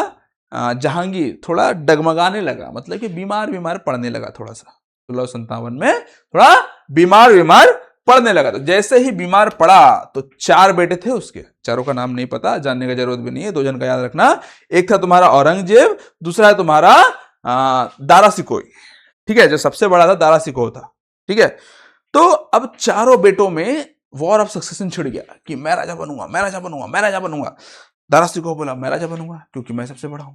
जहांगीर थोड़ा डगमगाने लगा, मतलब कि बीमार पड़ने लगा थोड़ा सा। 1657 में थोड़ा बीमार पड़ने लगा। तो जैसे ही बीमार पड़ा तो 4 बेटे थे उसके, चारों का नाम नहीं पता, जानने का जरूरत भी नहीं है, 2 जन का याद रखना। एक था तुम्हारा औरंगजेब, दूसरा है तुम्हारा दारा सिकोई। ठीक है, जो सबसे बड़ा था दारा सिकोई था। ठीक है, तो अब चारों बेटों में वॉर ऑफ सक्सेशन छिड़ गया कि मैं राजा बनूंगा, मैं राजा बनूंगा, मैं राजा बनूंगा। दारा सिकोई बोला मैं राजा बनूंगा क्योंकि मैं सबसे बड़ा हूं।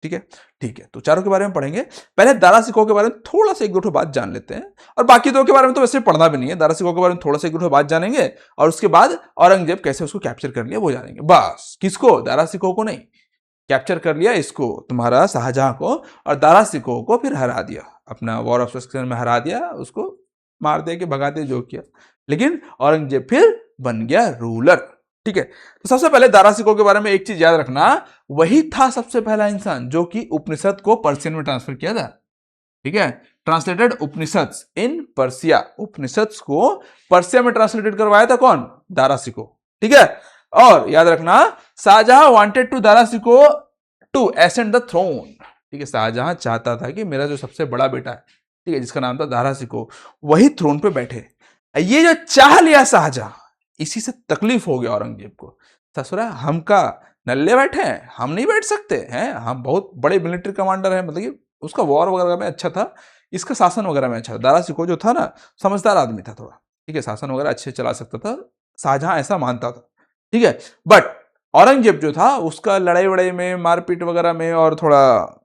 ठीक है, ठीक है, तो चारों के बारे में पढ़ेंगे। पहले दारा सिकोई के बारे में थोड़ा सा 1-2 बात जान लेते हैं, और बाकी 2 के बारे में तो वैसे पढ़ना भी नहीं है। दारा सिकोई के बारे में थोड़ा सा 1-2 बात जानेंगे, और उसके बाद औरंगजेब कैसे उसको कैप्चर कर लिया वो जानेंगे। बस, किसको? दारा सिकोई को नहीं, कैप्चर कर लिया इसको, तुम्हारा शाहजहां को, और दारा सिकोई को फिर हरा दिया, अपना वॉर ऑफ सक्सेशन में हरा दिया, उसको मार दे के भगा दिया, जो किया। लेकिन औरंगजेब फिर बन गया रूलर। ठीक है, तो सबसे पहले दारा सिकोई के बारे में एक चीज याद रखना, वही था सबसे पहला इंसान जो कि उपनिषद को पर्शियन में ट्रांसफर किया था। ठीक है, ट्रांसलेटेड उपनिषद्स इन पर्सिया, उपनिषद्स को पर्सिया में ट्रांसलेटेड करवाया था कौन? दारा सिकोई। ठीक है, और याद रखना, Shahjahan wanted to Dara Shikoh to ascend the throne. ठीक है, शाहजहां चाहता था कि मेरा जो सबसे बड़ा बेटा है, ठीक है, जिसका नाम था दारा सिकोई, वही थ्रोन पे बैठे। ये जो चाह लिया शाहजहां, इसी से तकलीफ हो गया औरंगजेब को। ससुरा हम का नल्ले बैठे हैं, हम नहीं बैठ सकते हैं, हम बहुत बड़े मिलिट्री कमांडर हैं, मतलब कि उसका वॉर वगैरह में अच्छा था, इसका शासन वगैरह में अच्छा था। दारा सिकोई जो था ना, समझदार आदमी था थोड़ा। ठीक है, शासन वगैरह अच्छे चला सकता था, शाहजहां ऐसा मानता था। ठीक है, बट औरंगजेब जो था, उसका लड़ाई वड़ाई में, मारपीट वगैरह में, और थोड़ा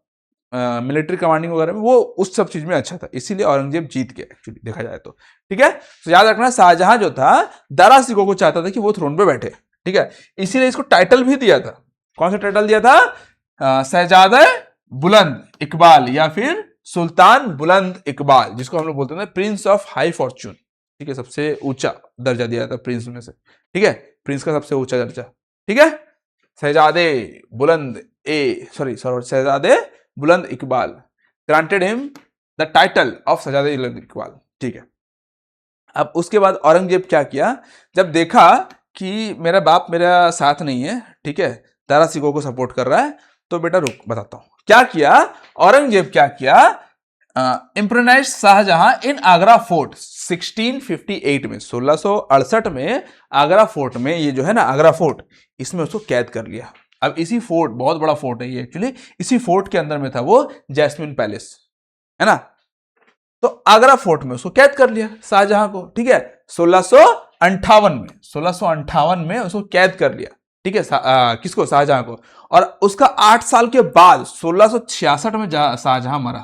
मिलिट्री कमांडिंग वगैरह में, वो उस सब चीज में अच्छा था, इसीलिए औरंगजेब जीत गया एक्चुअली देखा जाए तो। ठीक है, तो याद रखना, शाहजहां जो था, दारा सिकोई को चाहता था कि वो थ्रोन पे बैठे। ठीक है, इसीलिए इसको टाइटल भी दिया था। कौन सा टाइटल दिया था? शहजादा बुलंद इकबाल या फिर सुल्तान बुलंद इकबाल, जिसको हम लोग बोलते हैं प्रिंस ऑफ हाई फॉर्च्यून। ठीक है, सबसे ऊंचा दर्जा दिया था प्रिंस में से। ठीक है, प्रिंस का सबसे ऊंचा दर्जा। ठीक है, शहजादे बुलंद शहजादे बुलंद Iqbal, granted him the title of शहजादे बुलंद इकबाल। ठीक है, अब उसके बाद औरंगजेब क्या किया, जब देखा कि मेरा बाप मेरा साथ नहीं है, ठीक है, दारा सिकोई को सपोर्ट कर रहा है, तो बेटा रुक बताता हूं क्या किया। औरंगजेब क्या किया, इम्प्रेनाइज शाहजहां इन आगरा फोर्ट 1658 में, 1668 में आगरा फोर्ट में, ये जो है ना आगरा फोर्ट, इसमें उसको कैद कर लिया। अब इसी फोर्ट, बहुत बड़ा फोर्ट है ये एक्चुअली, इसी फोर्ट के अंदर में था वो जैस्मिन पैलेस, है ना। तो आगरा फोर्ट में उसको कैद कर लिया शाहजहां को, ठीक है। 1658 में उसको कैद कर लिया, ठीक है। किसको? शाहजहां को। और उसका 8 साल के बाद 1666 में शाहजहां मरा,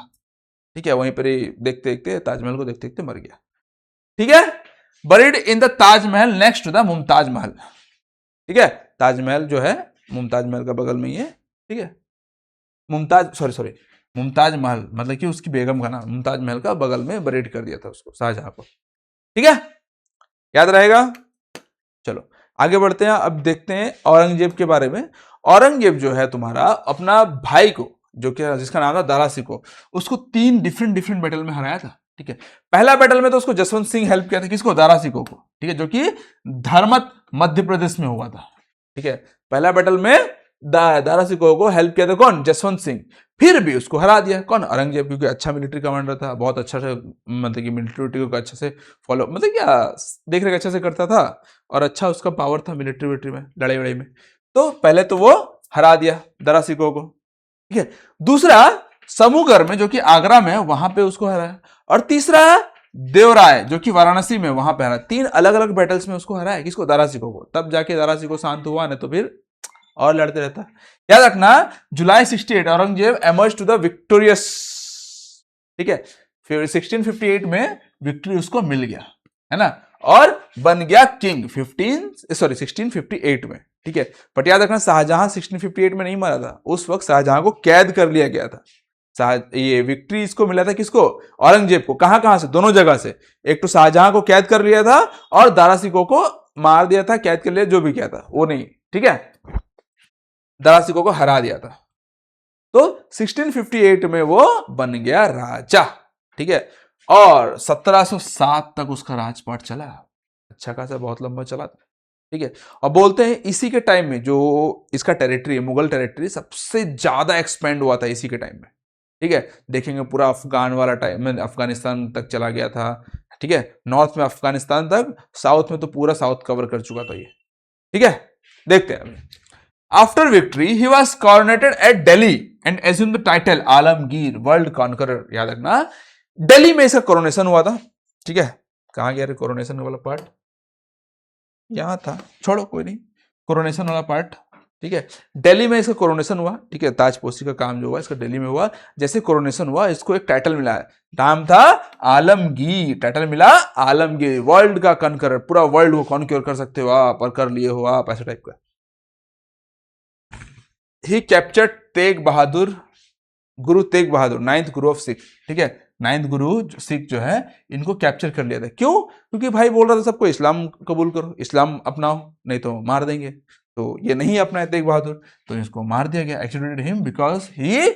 ठीक है। वहीं पर ही देखते देखते, ताजमहल को देखते देखते मर गया, ठीक है। Buried in the Taj Mahal next to the Mumtaz Mahal, ठीक है। ताजमहल जो है मुमताज महल का बगल में ही है, ठीक है। मुमताज महल मतलब कि उसकी बेगम का नाम, मुमताज महल का बगल में बरीड कर दिया था उसको, शाहजहां को, ठीक है। याद रहेगा। चलो आगे बढ़ते हैं, अब देखते हैं औरंगजेब के बारे में। औरंगजेब जो है तुम्हारा अपना भाई को, जो कि जिसका नाम था दारा सिकोह, उसको 3 डिफरेंट बैटल में हराया था, ठीक है। पहला बैटल में तो उसको जसवंत सिंह हेल्प किया था, किसको? दारा सिकोह को, ठीक है, जो कि धर्मत मध्य प्रदेश में हुआ था, ठीक है। पहला बैटल में दारा सिकोह को हेल्प किया था कौन? जसवंत सिंह। फिर भी उसको हरा दिया कौन? औरंगजेब, क्योंकि अच्छा मिलिट्री कमांडर था, बहुत अच्छा से, मतलब कि मिलिट्री को अच्छे से फॉलो, मतलब क्या देख रेख अच्छे से करता था, और अच्छा उसका पावर था मिलिट्री में, लड़ाई वड़ाई में। तो पहले तो वो हरा दिया दारा सिकोह को, ठीक है। दूसरा समूगढ़ में, जो कि आगरा में, वहां पे उसको हराया। और तीसरा देवराय, जो कि वाराणसी में, वहां पे हरा। 3 अलग अलग बैटल्स में उसको हराया, किसको? दारा सिकोह को। तब जाके दारा सिकोह शांत हुआ, नहीं तो फिर और लड़ते रहता। याद रखना, July 68 Aurangzeb emerge to the victorious, ठीक है। फिर 1658 में विक्ट्री उसको मिल गया, है ना, और बन गया किंग 1658 में, ठीक है। बट याद रखना, शाहजहां 1658 में नहीं मरा था, उस वक्त शाहजहां को कैद कर लिया गया था। ये विक्ट्री इसको मिला था, किसको? औरंगजेब को। कहां से? दोनों जगह से। एक तो शाहजहां को कैद कर लिया था, और दारा सिकोह को मार दिया था, कैद कर लिया, जो भी किया था वो नहीं, ठीक है। दारा सिकोह को हरा दिया था। तो 1658 में वो बन गया राजा, ठीक है। और 1707 तक उसका राजपाट चला, अच्छा खासा, बहुत लंबा चला था, ठीक है। और बोलते हैं इसी के टाइम में जो इसका टेरिटरी है, मुगल टेरिटरी, सबसे ज्यादा एक्सपेंड हुआ था इसी के टाइम में, ठीक है। देखेंगे पूरा अफगान वाला टाइम में अफगानिस्तान तक चला गया था, ठीक है। नॉर्थ में अफगानिस्तान तक, साउथ में तो पूरा साउथ कवर कर चुका था ये, ठीक है। देखते हैं after victory he was coronated at Delhi and assume the title Alamgir world conqueror. याद रखना, दिल्ली में इसका कोरोनेशन हुआ था, ठीक है। कहां गया रे कोरोनेशन वाला पार्ट? यहां था, छोड़ो कोई नहीं, कोरोनेशन वाला पार्ट, ठीक है। दिल्ली में इसका कोरोनेशन हुआ, ठीक है। ताजपोशी का काम जो हुआ इसका दिल्ली में हुआ। जैसे कोरोनेशन हुआ, इसको एक टाइटल मिला है, नाम था आलमगीर, टाइटल मिला आलमगीर, वर्ल्ड का कॉन्करर, पूरा वर्ल्ड को कॉन्क्योर कर सकते हो आप, और कर लिए हो आप, ऐसा टाइप का। ही captured Tegh Bahadur, Guru Tegh Bahadur, 9th Guru of Sikh, ठीक है। 9th गुरु सिख जो है, इनको कैप्चर कर लिया था। क्यों? क्योंकि भाई बोल रहा था सबको इस्लाम कबूल करो, इस्लाम अपनाओ, नहीं तो मार देंगे। तो ये नहीं अपनाए तेग बहादुर, तो इसको मार दिया गया, executed him because he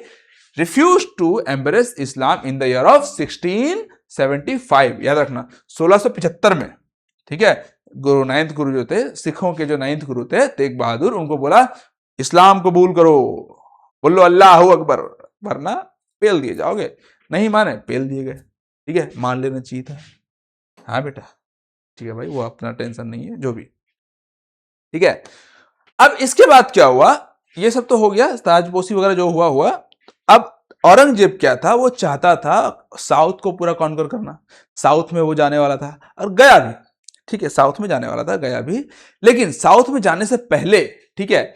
refuse to embrace Islam in the year of 1675। याद रखना, 1675 में, ठीक है। गुरु 9th गुरु जो थे, सिखों के जो 9th गुरु थे तेग बहादुर, उनको बोला इस्लाम कबूल करो, बोलो अल्लाह अकबर, वरना पेल दिए जाओगे। नहीं माने, पेल दिए गए, ठीक है। मान लेना चाहिए था। हाँ बेटा, ठीक है भाई, वो अपना टेंशन नहीं है, जो भी, ठीक है। अब इसके बाद क्या हुआ? ये सब तो हो गया, ताजपोशी वगैरह जो हुआ हुआ। अब औरंगजेब क्या था, वो चाहता था साउथ को पूरा कॉन्कर करना। साउथ में वो जाने वाला था, और गया भी, ठीक है। साउथ में जाने वाला था, गया भी। लेकिन साउथ में जाने से पहले, ठीक है,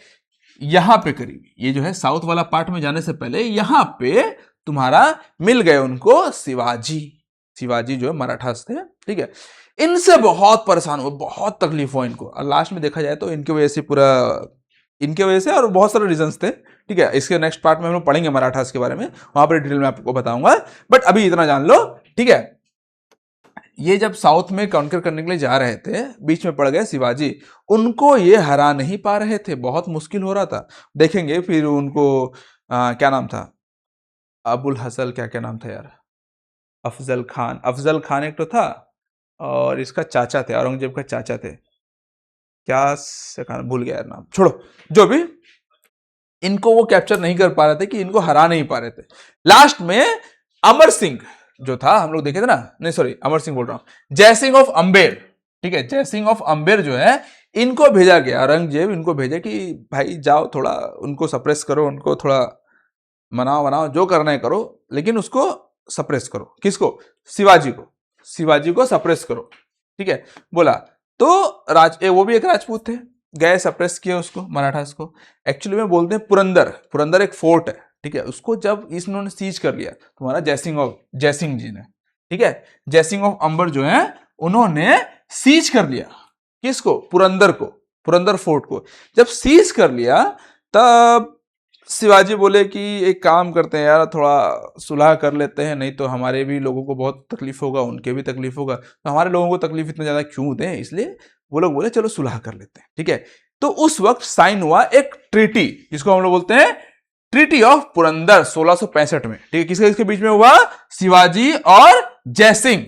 यहां पे करीब, ये जो है साउथ वाला पार्ट में जाने से पहले, यहां पे तुम्हारा मिल गए उनको शिवाजी। शिवाजी जो है मराठास थे, ठीक है। इनसे बहुत परेशान हुए, बहुत तकलीफ हुआ इनको, और लास्ट में देखा जाए तो इनकी वजह से पूरा, इनके वजह से, और बहुत सारे रीजंस थे, ठीक है। इसके नेक्स्ट पार्ट में हम लोग पढ़ेंगे मराठास के बारे में, वहां पर डिटेल में आपको बताऊंगा। बट अभी इतना जान लो, ठीक है। ये जब साउथ में कॉन्कर करने के लिए जा रहे थे, बीच में पड़ गए शिवाजी, उनको ये हरा नहीं पा रहे थे, बहुत मुश्किल हो रहा था। देखेंगे फिर उनको क्या नाम था, अबुल हसल, क्या नाम था यार, अफजल खान, अफजल खान एक तो था, और इसका चाचा थे, औरंगजेब का चाचा थे, क्या से भूल गया यार नाम, छोड़ो, जो भी, इनको वो कैप्चर नहीं कर पा रहे थे, कि इनको हरा नहीं पा रहे थे। लास्ट में अमर सिंह जो था, हम लोग देखे थे ना, नहीं सॉरी अमर सिंह बोल रहा हूं, जयसिंह ऑफ अंबेर, ठीक है, जयसिंह ऑफ अंबेर जो है, इनको भेजा गया, औरंगजेब इनको भेजे कि भाई जाओ थोड़ा उनको सप्रेस करो, उनको थोड़ा मनाओ वनाओ, जो करना है करो, लेकिन उसको सप्रेस करो। किसको? शिवाजी को, शिवाजी को सप्रेस करो, ठीक है। बोला तो वो भी एक राजपूत थे, गए सप्रेस किए उसको, मराठास को। एक्चुअली में बोलते हैं पुरंदर, पुरंदर एक फोर्ट है, ठीक है, उसको जब इन्होंने सीज कर लिया तुम्हारा जयसिंह जी ने, ठीक है, जयसिंह ऑफ अंबर जो है उन्होंने सीज कर लिया। किसको? पुरंदर को, पुरंदर फोर्ट को। जब सीज कर लिया तब शिवाजी बोले कि एक काम करते हैं यार, थोड़ा सुलह कर लेते हैं, नहीं तो हमारे भी लोगों को बहुत तकलीफ होगा, उनके भी तकलीफ होगा, तो हमारे लोगों को तकलीफ इतना ज्यादा क्यों दें, इसलिए वो लोग बोले चलो सुलह कर लेते हैं, ठीक है। तो उस वक्त साइन हुआ एक ट्रीटी, जिसको हम लोग बोलते हैं ट्रीटी ऑफ पुरंदर 1665 में, ठीक है। किसके किसके बीच में हुआ? शिवाजी और जयसिंह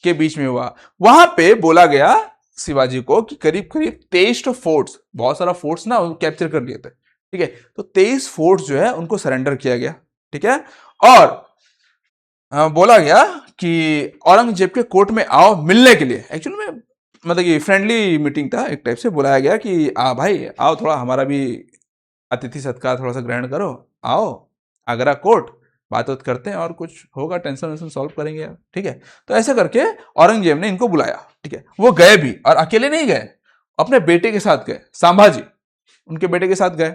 के बीच में हुआ। वहां पे बोला गया शिवाजी को कि करीब करीब 23 फोर्ट्स, बहुत सारा फोर्ट्स ना कैप्चर कर लिए थे, ठीक है, तो 23 फोर्ट्स जो है उनको सरेंडर किया गया, ठीक है। और बोला गया कि औरंगजेब के कोर्ट में आओ मिलने के लिए। एक्चुअली में मतलब कि फ्रेंडली मीटिंग था एक टाइप से, बुलाया गया कि भाई आओ, थोड़ा हमारा भी अतिथि सत्कार थोड़ा सा ग्रहण करो, आओ आगरा कोर्ट, बात करते हैं और कुछ होगा, टेंशन वेंशन सॉल्व करेंगे यार, ठीक है। तो ऐसा करके औरंगजेब ने इनको बुलाया, ठीक है। वो गए भी, और अकेले नहीं गए, अपने बेटे के साथ गए, संभाजी उनके बेटे के साथ गए।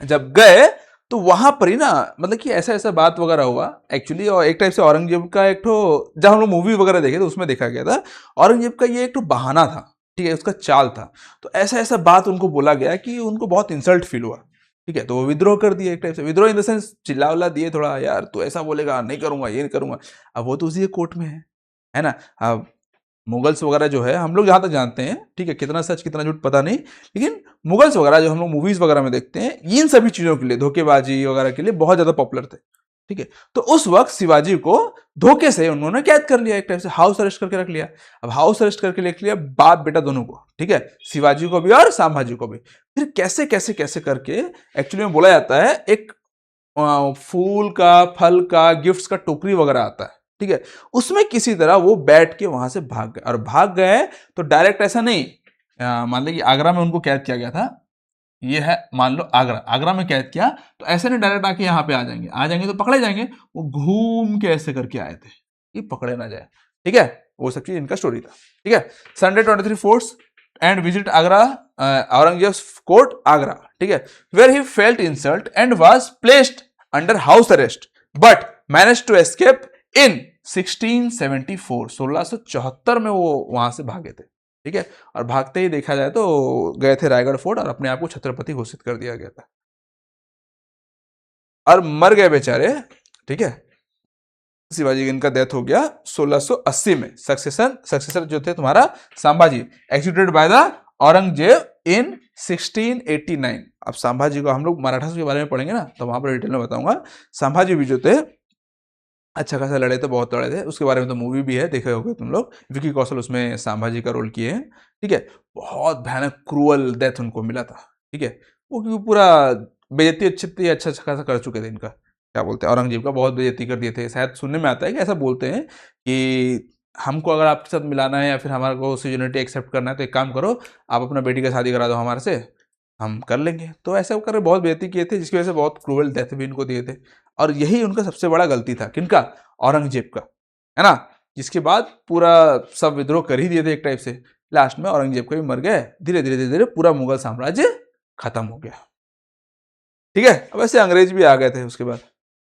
जब गए तो वहां पर ही ना, मतलब कि ऐसा ऐसा बात वगैरह हुआ एक्चुअली, और एक टाइप से औरंगजेब का एक तो, जब हम लोग मूवी वगैरह देखे तो उसमें देखा गया था, औरंगजेब का ये एक तो बहाना था, ठीक है, उसका चाल था। तो ऐसा ऐसा बात उनको बोला गया कि उनको बहुत इंसल्ट फील हुआ, ठीक है। तो वो विद्रोह कर दिए, एक टाइप से विद्रोह इन द सेंस चिल्ला उल्ला दिए थोड़ा, यार तू ऐसा बोलेगा, नहीं करूंगा, ये नहीं करूंगा। अब वो तो उसी कोर्ट में है ना। अब मुगल्स वगैरह जो है, हम लोग जहां तक जानते हैं, ठीक है, कितना सच कितना झूठ पता नहीं, लेकिन मुगल्स वगैरह जो हम लोग मूवीज वगैरह में देखते हैं, इन सभी चीजों के लिए, धोखेबाजी वगैरह के लिए बहुत ज्यादा पॉपुलर थे, ठीक है। तो उस वक्त शिवाजी को धोखे से उन्होंने कैद कर लिया, एक टाइप से हाउस अरेस्ट करके रख लिया। अब हाउस अरेस्ट करके रख लिया बाप बेटा दोनों को, ठीक है, शिवाजी को भी और संभाजी को भी। फिर कैसे कैसे कैसे करके, एक्चुअली में बोला जाता है एक फूल का, फल का, गिफ्ट्स का टोकरी वगैरह आता है, ठीक है, उसमें किसी तरह वो बैठ के वहां से भाग गए। और भाग गए तो डायरेक्ट ऐसा नहीं, मान लो कि आगरा में उनको कैद किया गया था, ये है मान लो आगरा, आगरा में कैद किया, तो ऐसे नहीं डायरेक्ट आके यहाँ पे आ जाएंगे तो पकड़े जाएंगे, वो घूम के ऐसे करके आए थे कि पकड़े ना जाए, ठीक है। वो सब चीज इनका स्टोरी था, ठीक है। संडे 23 forts and visit Agra, Aurangzeb court Agra, ठीक है, where he felt insult and was placed under house arrest but manage to escape in 1674, 1674 में वो वहां से भागे थे, ठीक है। और भागते ही देखा जाए तो गए थे रायगढ़ फोर्ट और अपने आप को छत्रपति घोषित कर दिया गया था, और मर गए बेचारे, ठीक है। शिवाजी इनका डेथ हो गया 1680 में। सक्सेसर जो थे तुम्हारा Sambhaji, executed by the Aurangzeb in 1689। अब संभाजी को हम लोग मराठा के बारे में पढ़ेंगे ना, तो वहां पर डिटेल में बताऊंगा। संभाजी भी जो थे अच्छा खासा लड़े थे, बहुत लड़े थे, उसके बारे में तो मूवी भी है, देखे होगे तुम लोग, विकी कौशल उसमें संभाजी का रोल किए हैं, ठीक है। बहुत भयानक क्रूअल डेथ उनको मिला था, ठीक है। वो क्योंकि पूरा बेइज्जती अच्छी अच्छा खासा कर चुके थे, इनका क्या बोलते हैं, औरंगजेब का बहुत बेइज्जती कर दिए थे। शायद सुनने में आता है कि ऐसा बोलते हैं कि हमको अगर आपके साथ मिलाना है या फिर हमारे को सिजनिटी एक्सेप्ट करना है तो एक काम करो, आप अपना बेटी का शादी करा दो हमारे से, हम कर लेंगे। तो ऐसे कर बहुत बेइज्जती किए थे, जिसकी वजह से बहुत क्रूअल डेथ भी इनको दिए थे। और यही उनका सबसे बड़ा गलती था, किनका? औरंगजेब का, है ना। जिसके बाद पूरा सब विद्रोह कर ही दिए थे एक टाइप से, लास्ट में औरंगजेब को भी मर गए, धीरे धीरे धीरे धीरे पूरा मुगल साम्राज्य खत्म हो गया, ठीक है। अब ऐसे अंग्रेज भी आ गए थे उसके बाद,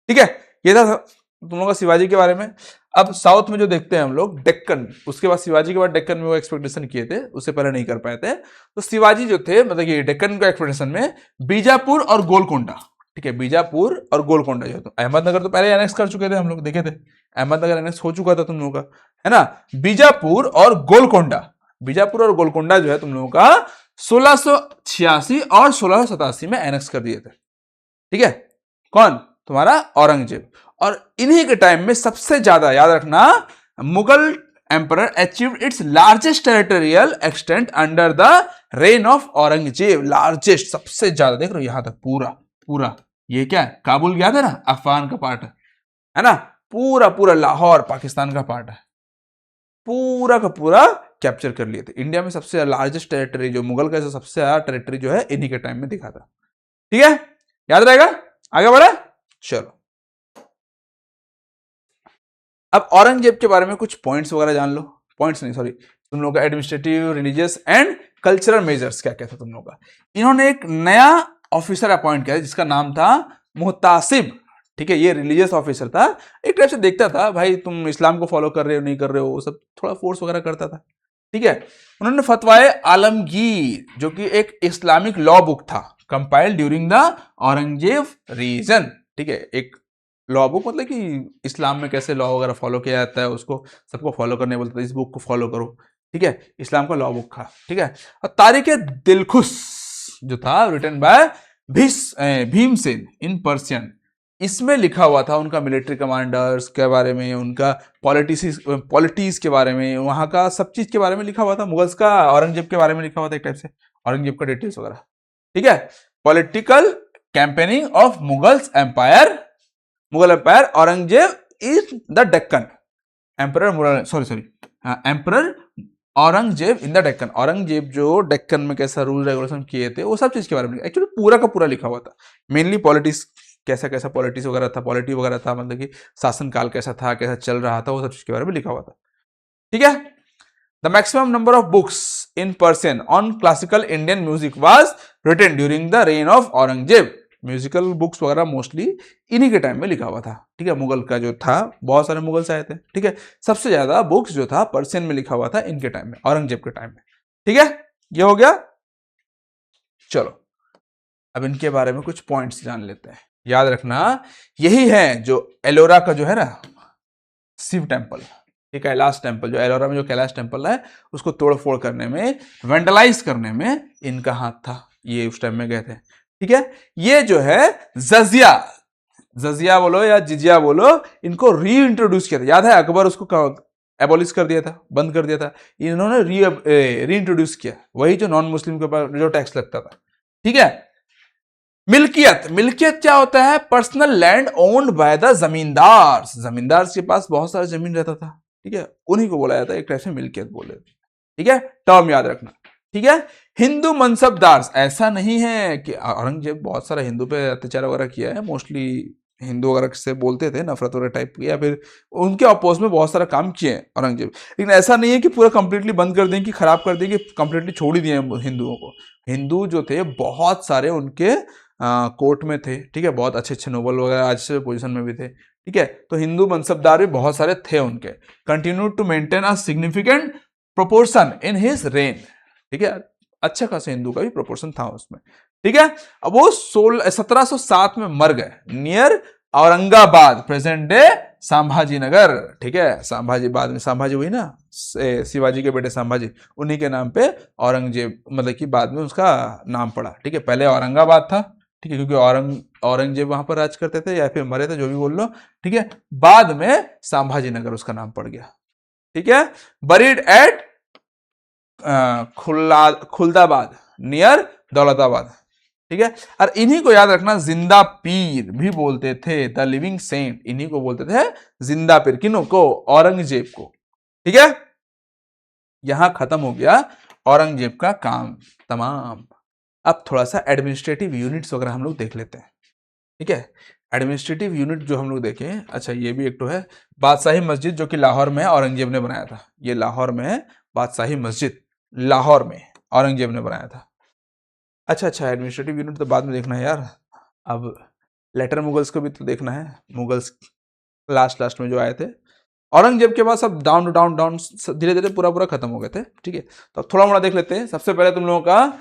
ठीक है। ये था तुम लोगों का शिवाजी के बारे में। अब साउथ में जो देखते हैं हम लोग डेक्कन, उसके बाद शिवाजी के बाद डेक्कन में वो एक्सपेक्टेशन किए थे, उससे पहले नहीं कर पाए थे। तो शिवाजी जो थे, मतलब कि डेक्कन का एक्सपेक्टेशन में बीजापुर और गोलकोंडा, ठीक है, बीजापुर और गोलकोंडा जो है, तो अहमदनगर तो पहले एनेक्स कर चुके थे, हम लोग देखे थे, अहमदनगर एनेक्स हो चुका था तुम लोगों का, है ना। बीजापुर और गोलकोंडा, बीजापुर और गोलकोंडा जो है तुम लोगों का 1686 और 1687 में एनेक्स कर दिए थे, ठीक है। कौन? तुम्हारा औरंगजेब। और इन्हीं के टाइम में सबसे ज्यादा याद रखना, Mughal emperor achieved it's largest territorial extent under the reign of Aurangzeb. Largest, सबसे ज्यादा, देख रहे हो यहां तक पूरा पूरा, ये क्या है, काबुल गया था ना, अफगान का पार्ट है ना, पूरा पूरा लाहौर पाकिस्तान का पार्ट है, पूरा का पूरा कैप्चर कर लिए थे। इंडिया में सबसे लार्जेस्ट टेरिटरी जो मुगल का सबसे ज्यादा टेरिटरी जो है इन्हीं के टाइम में दिखा था। ठीक है, याद रहेगा। आगे बढ़े, चलो अब औरंगजेब के बारे में कुछ पॉइंट्स वगैरह जान लो। पॉइंट्स नहीं, सॉरी, तुम लोग का administrative, religious and cultural measures क्या क्या था तुम लोग का। इन्होंने एक नया ऑफिसर अपॉइंट किया जिसका नाम था मुहतासिब। ठीक है, ये रिलीजियस ऑफिसर था, एक टाइप से देखता था भाई तुम इस्लाम को फॉलो कर रहे हो नहीं कर रहे हो, वो सब थोड़ा फोर्स वगैरह करता था। ठीक है, उन्होंने फतवाए आलमगीर जो कि एक इस्लामिक लॉ बुक था, compiled during the Aurangzeb region. ठीक है, एक लॉ बुक मतलब कि इस्लाम में कैसे लॉ वगैरह फॉलो किया जाता है उसको सबको फॉलो करने बोलते थे, इस बुक को फॉलो करो। ठीक है, इस्लाम का लॉ बुक था। ठीक है, और तारीख दिलखुश जो था written by Bhimsen in Persian, इसमें लिखा हुआ था उनका मिलिट्री कमांडर्स के बारे में, उनका पॉलिटिक्स के बारे में, वहां का सब चीज के बारे में लिखा हुआ था। मुगल्स का औरंगजेब के बारे में लिखा हुआ था एक टाइप से, औरंगजेब का डिटेल्स वगैरह। ठीक है, political campaigning of Mughals empire, Mughal empire Aurangzeb is the Deccan, emperor Aurangzeb in the Deccan, Aurangzeb जो डेक्कन में कैसा रूल रेगुलेशन किए थे वो सब चीज के बारे में एक्चुअली पूरा का पूरा लिखा हुआ था। मेनली पॉलिटिक्स, कैसा कैसा पॉलिटिक्स वगैरह था, पॉलिटी वगैरह था, मतलब कि शासन काल कैसा था, कैसा चल रहा था, वो सब चीज के बारे में लिखा हुआ था। ठीक है, the maximum number of books in Persian on classical Indian music was written during the reign of Aurangzeb. Musical books वगैरह मोस्टली इन्हीं के टाइम में लिखा हुआ था। ठीक है, मुगल का जो था बहुत सारे मुगल्स आए थे। ठीक है, सबसे ज्यादा बुक्स जो था पर्शियन में लिखा हुआ था इनके टाइम में, औरंगजेब के टाइम में। ठीक है, ये हो गया। चलो अब इनके बारे में कुछ पॉइंट्स जान लेते हैं। याद रखना यही है जो एलोरा का जो है ना शिव टेम्पल, ये कैलाश टेम्पल, जो एलोरा में जो कैलाश टेम्पल है उसको तोड़ फोड़ करने में, वेंडलाइज करने में इनका हाथ था, ये उस टाइम में गए थे। ठीक है, ये जो है जजिया, जजिया बोलो या जिजिया बोलो, इनको री इंट्रोड्यूस किया था। याद है अकबर उसको एबॉलिश कर दिया था, बंद कर दिया था, इन्होंने री इंट्रोड्यूस किया, वही जो नॉन मुस्लिम के ऊपर जो टैक्स लगता था। ठीक है, मिल्कियत, मिल्कियत क्या होता है, personal land owned by the जमींदार, जमींदार के पास बहुत सारा जमीन रहता था। ठीक है, उन्हीं को बोला जाता है, एक टाइप से मिल्कियत बोले। ठीक है, टर्म याद रखना। ठीक है, हिंदू मनसबदार, ऐसा नहीं है कि औरंगजेब बहुत सारा हिंदू पे अत्याचार वगैरह किया है, मोस्टली हिंदू वगैरह से बोलते थे, नफरत वगैरह टाइप की, या फिर उनके अपोज में बहुत सारा काम किए औरंगजेब, लेकिन ऐसा नहीं है कि पूरा कंप्लीटली बंद कर देंगे, खराब कर देंगे, कंप्लीटली छोड़ ही दिए हिंदुओं को। हिंदू जो थे बहुत सारे उनके कोर्ट में थे। ठीक है, बहुत अच्छे अच्छे नोबल वगैरह आज से पोजीशन में भी थे। ठीक है, तो हिंदू मनसबदार भी बहुत सारे थे उनके। Continue to maintain a significant proportion in his reign. ठीक है, अच्छा खासा हिंदू का भी प्रोपोर्शन था उसमें। ठीक है, अब वो 1707 में मर गए near Aurangabad, present day Sambhaji Nagar. ठीक है, संभाजी, बाद में संभाजी हुई ना, शिवाजी के बेटे संभाजी, उन्हीं के नाम पे औरंगजेब, मतलब कि बाद में उसका नाम पड़ा। ठीक है, पहले औरंगाबाद था। ठीक है, क्योंकि औरंगजेब वहां पर राज करते थे या फिर मरे थे, जो भी बोल लो। ठीक है, बाद में संभाजी नगर उसका नाम पड़ गया। ठीक है, buried at Khuldabad near Daulatabad. ठीक है, और इन्हीं को याद रखना जिंदा पीर भी बोलते थे, द लिविंग सेंट, इन्हीं को बोलते थे जिंदा पीर। किन्हों को, औरंगजेब को। ठीक है, यहां खत्म हो गया औरंगजेब का काम तमाम। अब थोड़ा सा एडमिनिस्ट्रेटिव यूनिट्स वगैरह हम लोग देख लेते हैं। ठीक है, एडमिनिस्ट्रेटिव यूनिट जो हम लोग देखें, अच्छा ये भी एक तो है बादशाही मस्जिद जो कि लाहौर में है, औरंगजेब ने बनाया था। ये लाहौर में है बादशाही मस्जिद, लाहौर में औरंगजेब ने बनाया था। अच्छा, एडमिनिस्ट्रेटिव यूनिट तो बाद में देखना है यार, अब लेटर मुगल्स को भी तो देखना है। मुगल्स लास्ट में जो आए थे, औरंगजेब के बाद सब डाउन डाउन डाउन धीरे धीरे पूरा पूरा खत्म हो गए थे। ठीक है, तो अब थोड़ा मोड़ा देख लेते हैं। सबसे पहले तुम लोगों का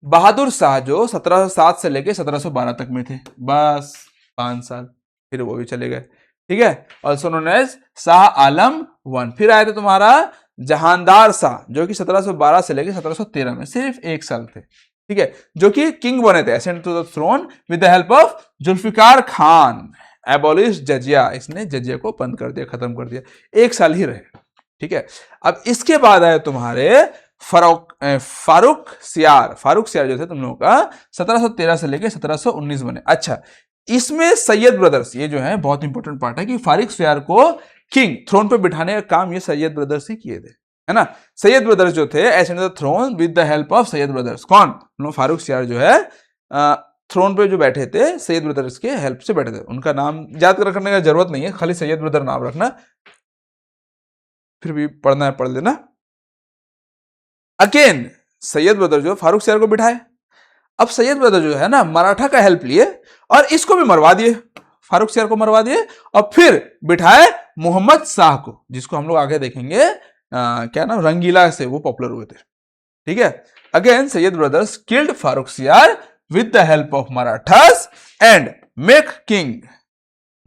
बहादुर शाह जो 1707 से लेके 1712 तक में थे, बस 5 साल, फिर वो भी चले गए। ठीक है, also known as Shah Alam one. फिर आए थे तुम्हारा जहानदार शाह जो कि 1712 से लेके 1713 में, सिर्फ 1 साल थे। ठीक है, जो कि किंग बने थे, ascend to the throne with the help of Zulfiqar Khan, abolish jizya, इसने जजिया को बंद कर दिया, खत्म कर दिया। 1 साल ही रहे। ठीक है, अब इसके बाद आए तुम्हारे फारूक सियार जो थे तुम लोगों का 1713 से लेके 1719 बने। अच्छा, इसमें सैयद ब्रदर्स, ये जो है बहुत इंपॉर्टेंट पार्ट है कि फारिक सुयार को किंग थ्रोन पे बिठाने का काम ये सैयद ब्रदर्स ही किए थे, है ना। सैयद ब्रदर्स जो थे ascend the throne with the help of Sayyid brothers. कौन? फारूक सुयार जो है थ्रोन पे जो बैठे थे सैयद ब्रदर्स के हेल्प से बैठे थे। उनका नाम याद रखने का जरूरत नहीं है, खाली सैयद ब्रदर नाम रखना, फिर भी पढ़ना है पढ़ लेना। अगेन सैयद ब्रदर जो फारूक सुयार को बिठाए। अब सैयद ब्रदर जो है ना मराठा का हेल्प लिए और इसको भी मरवा दिए, फारूक सुयार को मरवा दिए, और फिर बिठाए मोहम्मद शाह को, जिसको हम लोग आगे देखेंगे क्या नाम, रंगीला से वो पॉपुलर हुए थे। ठीक है, again Sayyid brothers killed Farrukhsiyar with the help of Marathas and make king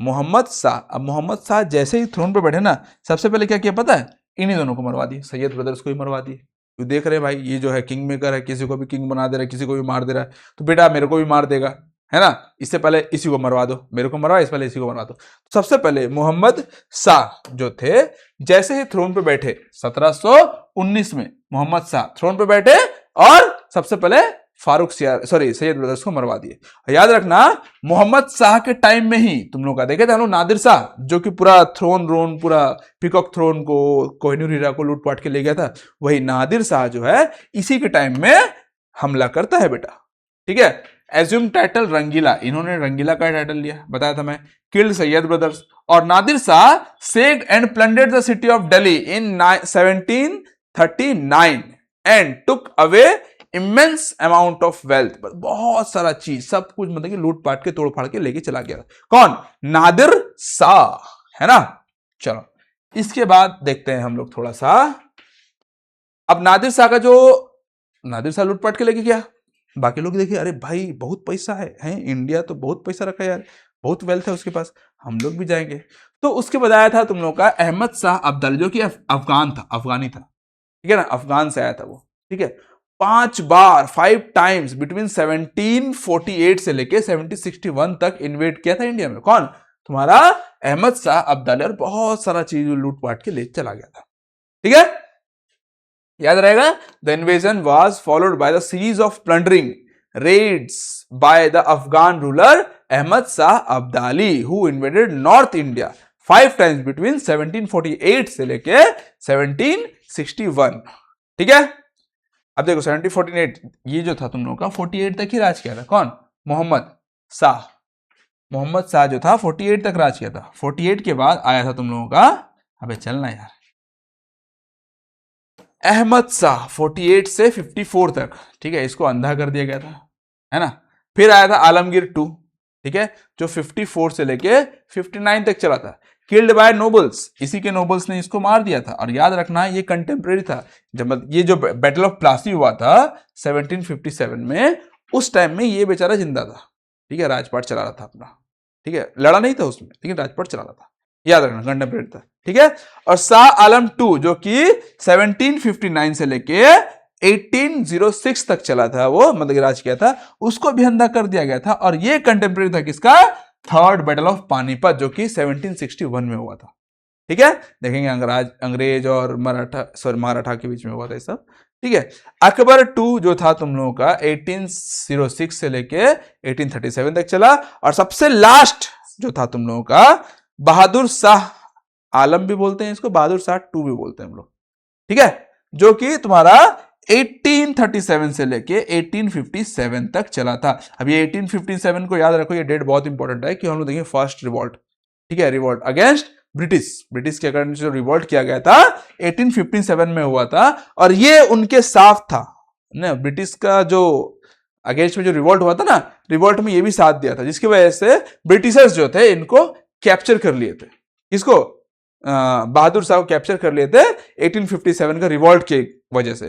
Mohammad Shah. अब मोहम्मद शाह जैसे ही थ्रोन पे बैठे ना, सबसे पहले क्या किया पता है? इन्हीं दोनों को मरवा दिए, सैयद ब्रदर्स को ही मरवा दिए। तो देख रहे भाई ये जो है किंग मेकर है, किसी को भी किंग बना दे रहा है, किसी को भी मार दे रहा है, तो बेटा मेरे को भी मार देगा, है ना, इससे पहले इसी को मरवा दो, मेरे को मरवा इससे पहले इसी को मरवा दो। सबसे पहले मोहम्मद शाह जो थे जैसे ही थ्रोन पे बैठे 1719 में मोहम्मद शाह थ्रोन पे बैठे और सबसे पहले फारूक सैयद ब्रदर्स को मरवा दिए। याद रखना मोहम्मद शाह के टाइम में ही तुम लोग का देखे थे हम लोग नादिर शाह, जो कि पूरा थ्रोन पूरा पीकॉक थ्रोन को कोहिनूर हीरा को लूट पाट के ले गया था, वही नादिर शाह जो है इसी के टाइम में हमला करता है बेटा। ठीक है, एज्यूम टाइटल रंगीला, इन्होंने रंगीला का टाइटल लिया, बताया था मैं, किल्ड सैयद ब्रदर्स। और Nadir Shah sacked and plundered the city of Delhi in 1739 and took away immense amount of wealth, बहुत सारा चीज सब कुछ मतलब कि लूट पाट के तोड़ फाड़ के लेके चला गया। कौन? नादिर शाह, है ना। चलो इसके बाद देखते हैं हम लोग थोड़ा सा, अब नादिर शाह का जो नादिर शाह लूट पाट के लेके गया, बाकी लोग देखिए अरे भाई बहुत पैसा है इंडिया तो बहुत पैसा रखा है यार, बहुत वेल्थ है उसके पास, हम लोग भी जाएंगे। तो उसके बताया था तुम लोग का अहमद शाह अब्दाली, जो कि अफगानी था, ठीक है ना, अफगान से आया था वो। ठीक है, 5 बार 5 टाइम्स बिटवीन 1748 से लेके 1761 तक इन्वेट किया था इंडिया में। कौन? तुम्हारा अहमद शाह अब्दाली, और बहुत सारा चीज लूट पाट के ले चला गया था। ठीक है, याद रहेगा। The invasion was followed by the series of plundering raids by the Afghan ruler Ahmad Shah Abdali who invaded north India 5 times between 1748 से लेके 1761। ठीक है, अब देखो 1748 ये जो था तुम लोगों का 48 तक ही राज किया था। कौन? मोहम्मद शाह जो था 48 तक राज किया था। 48 के बाद आया था तुम लोगों का, अबे चलना यार, अहमद शाह 48 से 54 तक। ठीक है, इसको अंधा कर दिया गया था, है ना। फिर आया था आलमगीर 2, ठीक है, जो 54 से लेके 59 तक चला था। किल्ड बाय नोबल्स, इसी के नोबल्स ने इसको मार दिया था। और याद रखना ये कंटेम्प्रेरी था, जब ये जो बैटल ऑफ प्लासी हुआ था 1757 में, उस टाइम में ये बेचारा जिंदा था। ठीक है, राजपाट चला रहा था अपना, ठीक है, लड़ा नहीं था उसमें लेकिन राजपाट चला रहा था, याद रखना कंटेम्प्रेरी था। ठीक है, और शाह आलम 2 जो कि 1759 से लेके 1806 तक चला था, वो मतलब राज किया था, उसको भी अंधा कर दिया गया था। और ये कंटेम्प्रेरी था किसका? थर्ड बैटल ऑफ पानीपत, जो कि 1761 में हुआ था। ठीक है, देखेंगे अंग्रेज और मराठा के बीच में हुआ था ये सब। ठीक है, अकबर 2 जो था तुम लोगों का 1806 से लेके 1837 तक चला। और सबसे लास्ट जो था तुम लोगों का बहादुर शाह आलम भी बोलते हैं इसको, बहादुर शाह 2 भी बोलते हैं हम लोग। ठीक है, जो कि तुम्हारा 1837 से लेके 1857 तक चला था। अब ये 1857 को याद रखो, ये डेट बहुत इंपॉर्टेंट है कि हम लोग देखें फर्स्ट रिवॉल्ट। ठीक है, रिवॉल्ट अगेंस्ट ब्रिटिश के अगेंस्ट जो रिवॉल्ट किया गया था 1857 में हुआ था। और ये उनके साथ था ना, ब्रिटिश का जो अगेंस्ट में जो रिवॉल्ट हुआ था ना, रिवॉल्ट में ये भी साथ दिया था, जिसकी वजह से ब्रिटिशर्स जो थे इनको कैप्चर कर लिए थे। इसको बहादुर शाह को कैप्चर कर लिए थे 1857 का रिवॉल्ट के वजह से,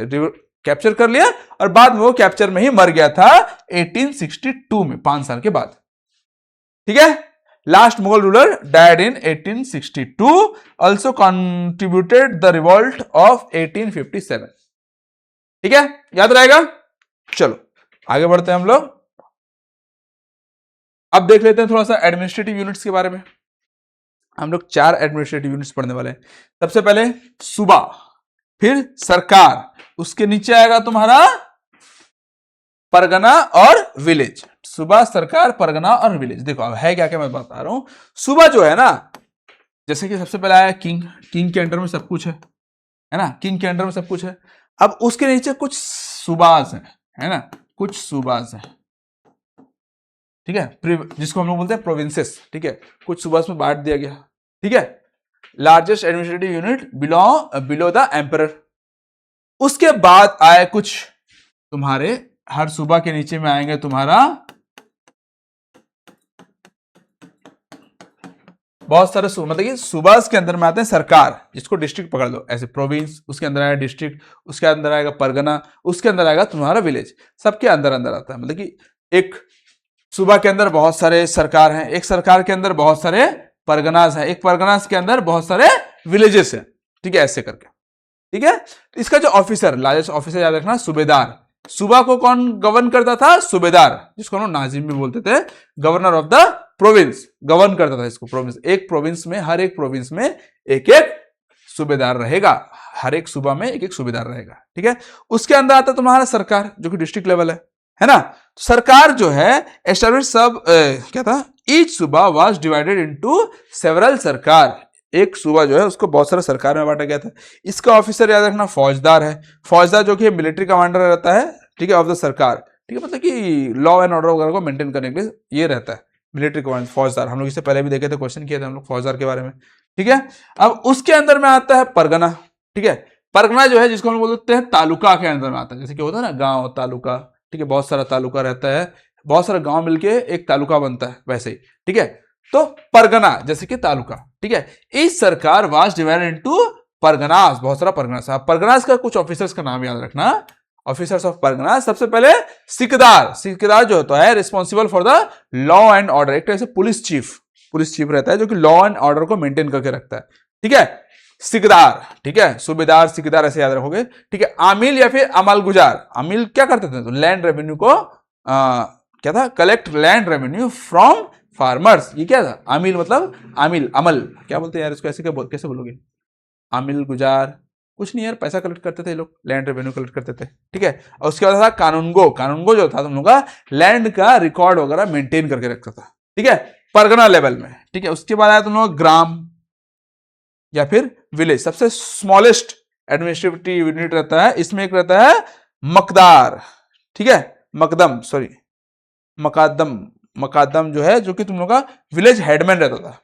कैप्चर कर लिया। और बाद में वो कैप्चर में ही मर गया था 1862 में, 5 साल के बाद। ठीक है, last Mughal ruler died in 1862, also contributed the revolt of 1857। ठीक है, याद रहेगा। चलो आगे बढ़ते हैं हम लोग। अब देख लेते हैं थोड़ा सा एडमिनिस्ट्रेटिव यूनिट्स के बारे में। हम लोग 4 एडमिनिस्ट्रेटिव यूनिट्स पढ़ने वाले हैं। सबसे पहले सूबा, फिर सरकार, उसके नीचे आएगा तुम्हारा परगना और विलेज, सूबा, सरकार, परगना और विलेज। देखो अब है क्या क्या मैं बता रहा हूं। सूबा जो है ना, जैसे कि सबसे पहला है किंग, किंग के अंडर में सब कुछ है ना, किंग के अंडर में सब कुछ है। अब उसके नीचे कुछ सूबाज है ना, कुछ सूबाज है, ठीक है, जिसको हम लोग बोलते हैं प्रोविंसेस, ठीक है, कुछ सूबाज में बांट दिया गया, ठीक है। Largest administrative unit below the emperor. उसके बाद आए कुछ तुम्हारे, हर सूबा के नीचे में आएंगे तुम्हारा बहुत सारे मतलब कि सूबास के अंदर में आते हैं सरकार, जिसको डिस्ट्रिक्ट पकड़ लो, ऐसे प्रोविंस, उसके अंदर आएगा डिस्ट्रिक्ट, उसके अंदर आएगा परगना, उसके अंदर आएगा तुम्हारा विलेज, सबके अंदर अंदर आता है। मतलब कि एक सूबा के अंदर बहुत सारे सरकार हैं, एक सरकार के अंदर बहुत सारे परगनास हैं, एक परगनास के अंदर बहुत सारे विलेजेस हैं, ठीक है, ऐसे करके, ठीक है। इसका जो ऑफिसर, लार्जेस्ट ऑफिसर याद रखना, सूबेदार। सूबा को कौन गवर्न करता था? सूबेदार, जिसको हम नाजिम भी बोलते थे, governor of the province, govern करता था इसको प्रोविंस। एक प्रोविंस में, हर एक प्रोविंस में एक एक सूबेदार रहेगा, हर एक सूबा में एक एक सूबेदार रहेगा, ठीक है। उसके अंदर आता तुम्हारा सरकार, जो कि डिस्ट्रिक्ट लेवल है ना। सरकार जो है एस्टैब्लिश सब क्या था, ईच सूबा वाज डिवाइडेड इनटू सेवरल सरकार। एक सूबा जो है उसको बहुत सारे सरकार में बांटा गया था। इसका ऑफिसर याद रखना फौजदार है, फौजदार जो कि मिलिट्री कमांडर रहता है, ठीक है, ऑफ द सरकार, ठीक है, मतलब कि लॉ एंड ऑर्डर वगैरह को मेंटेन करने के लिए ये रहता है मिलिट्री कमांडर, फौजदार। हम लोग इससे पहले भी देखे थे, क्वेश्चन किए थे हम लोग फौजदार के बारे में, ठीक है। अब उसके अंदर में आता है परगना, ठीक है। परगना जो है जिसको हम बोलते हैं तालुका के अंदर में आता है, जैसे कि होता है ना गांव तालुका, ठीक है, बहुत सारा तालुका रहता है, बहुत सारा गांव मिलके एक तालुका बनता है, वैसे ही, ठीक है। तो परगना जैसे कि तालुका, ठीक है। इस सरकार वाज डिवाइडेड इनटू परगनास, बहुत सारा परगनास। परगनास का कुछ ऑफिसर्स का नाम याद रखना, ऑफिसर्स ऑफ परगनास। सबसे पहले सिकदार, सिकदार जो होता है responsible for the law and order, एक तरह से पुलिस चीफ, पुलिस चीफ रहता है जो कि लॉ एंड ऑर्डर को मेंटेन करके रखता है, ठीक है, सिकदार, ठीक है, सूबेदार, सिकदार ऐसे याद रखोगे, ठीक है। आमिल या फिर अमल गुजार, आमिल क्या करते थे? तो लैंड रेवेन्यू को क्या था, collect land revenue from farmers, ये क्या था? आमिल मतलब आमिल, अमल क्या बोलते हैं यार इसको, ऐसे क्या कैसे बोलोगे? आमिल गुजार कुछ नहीं यार, पैसा कलेक्ट करते थे लोग, लैंड रेवेन्यू कलेक्ट करते थे, ठीक है। और उसके बाद था कानूनगो, कानूनगो जो था तुम लोग का लैंड का रिकॉर्ड वगैरह मेंटेन करके रखता था, ठीक है, परगना लेवल में, ठीक है। उसके बाद आया तुम लोग ग्राम या फिर विलेज, सबसे स्मॉलेस्ट एडमिनिस्ट्रेटिव यूनिट रहता है, इसमें एक रहता है मकदार, ठीक है, मकदम, सॉरी मकादम, मकादम जो है, जो कि तुम लोग का विलेज हेडमैन रहता था,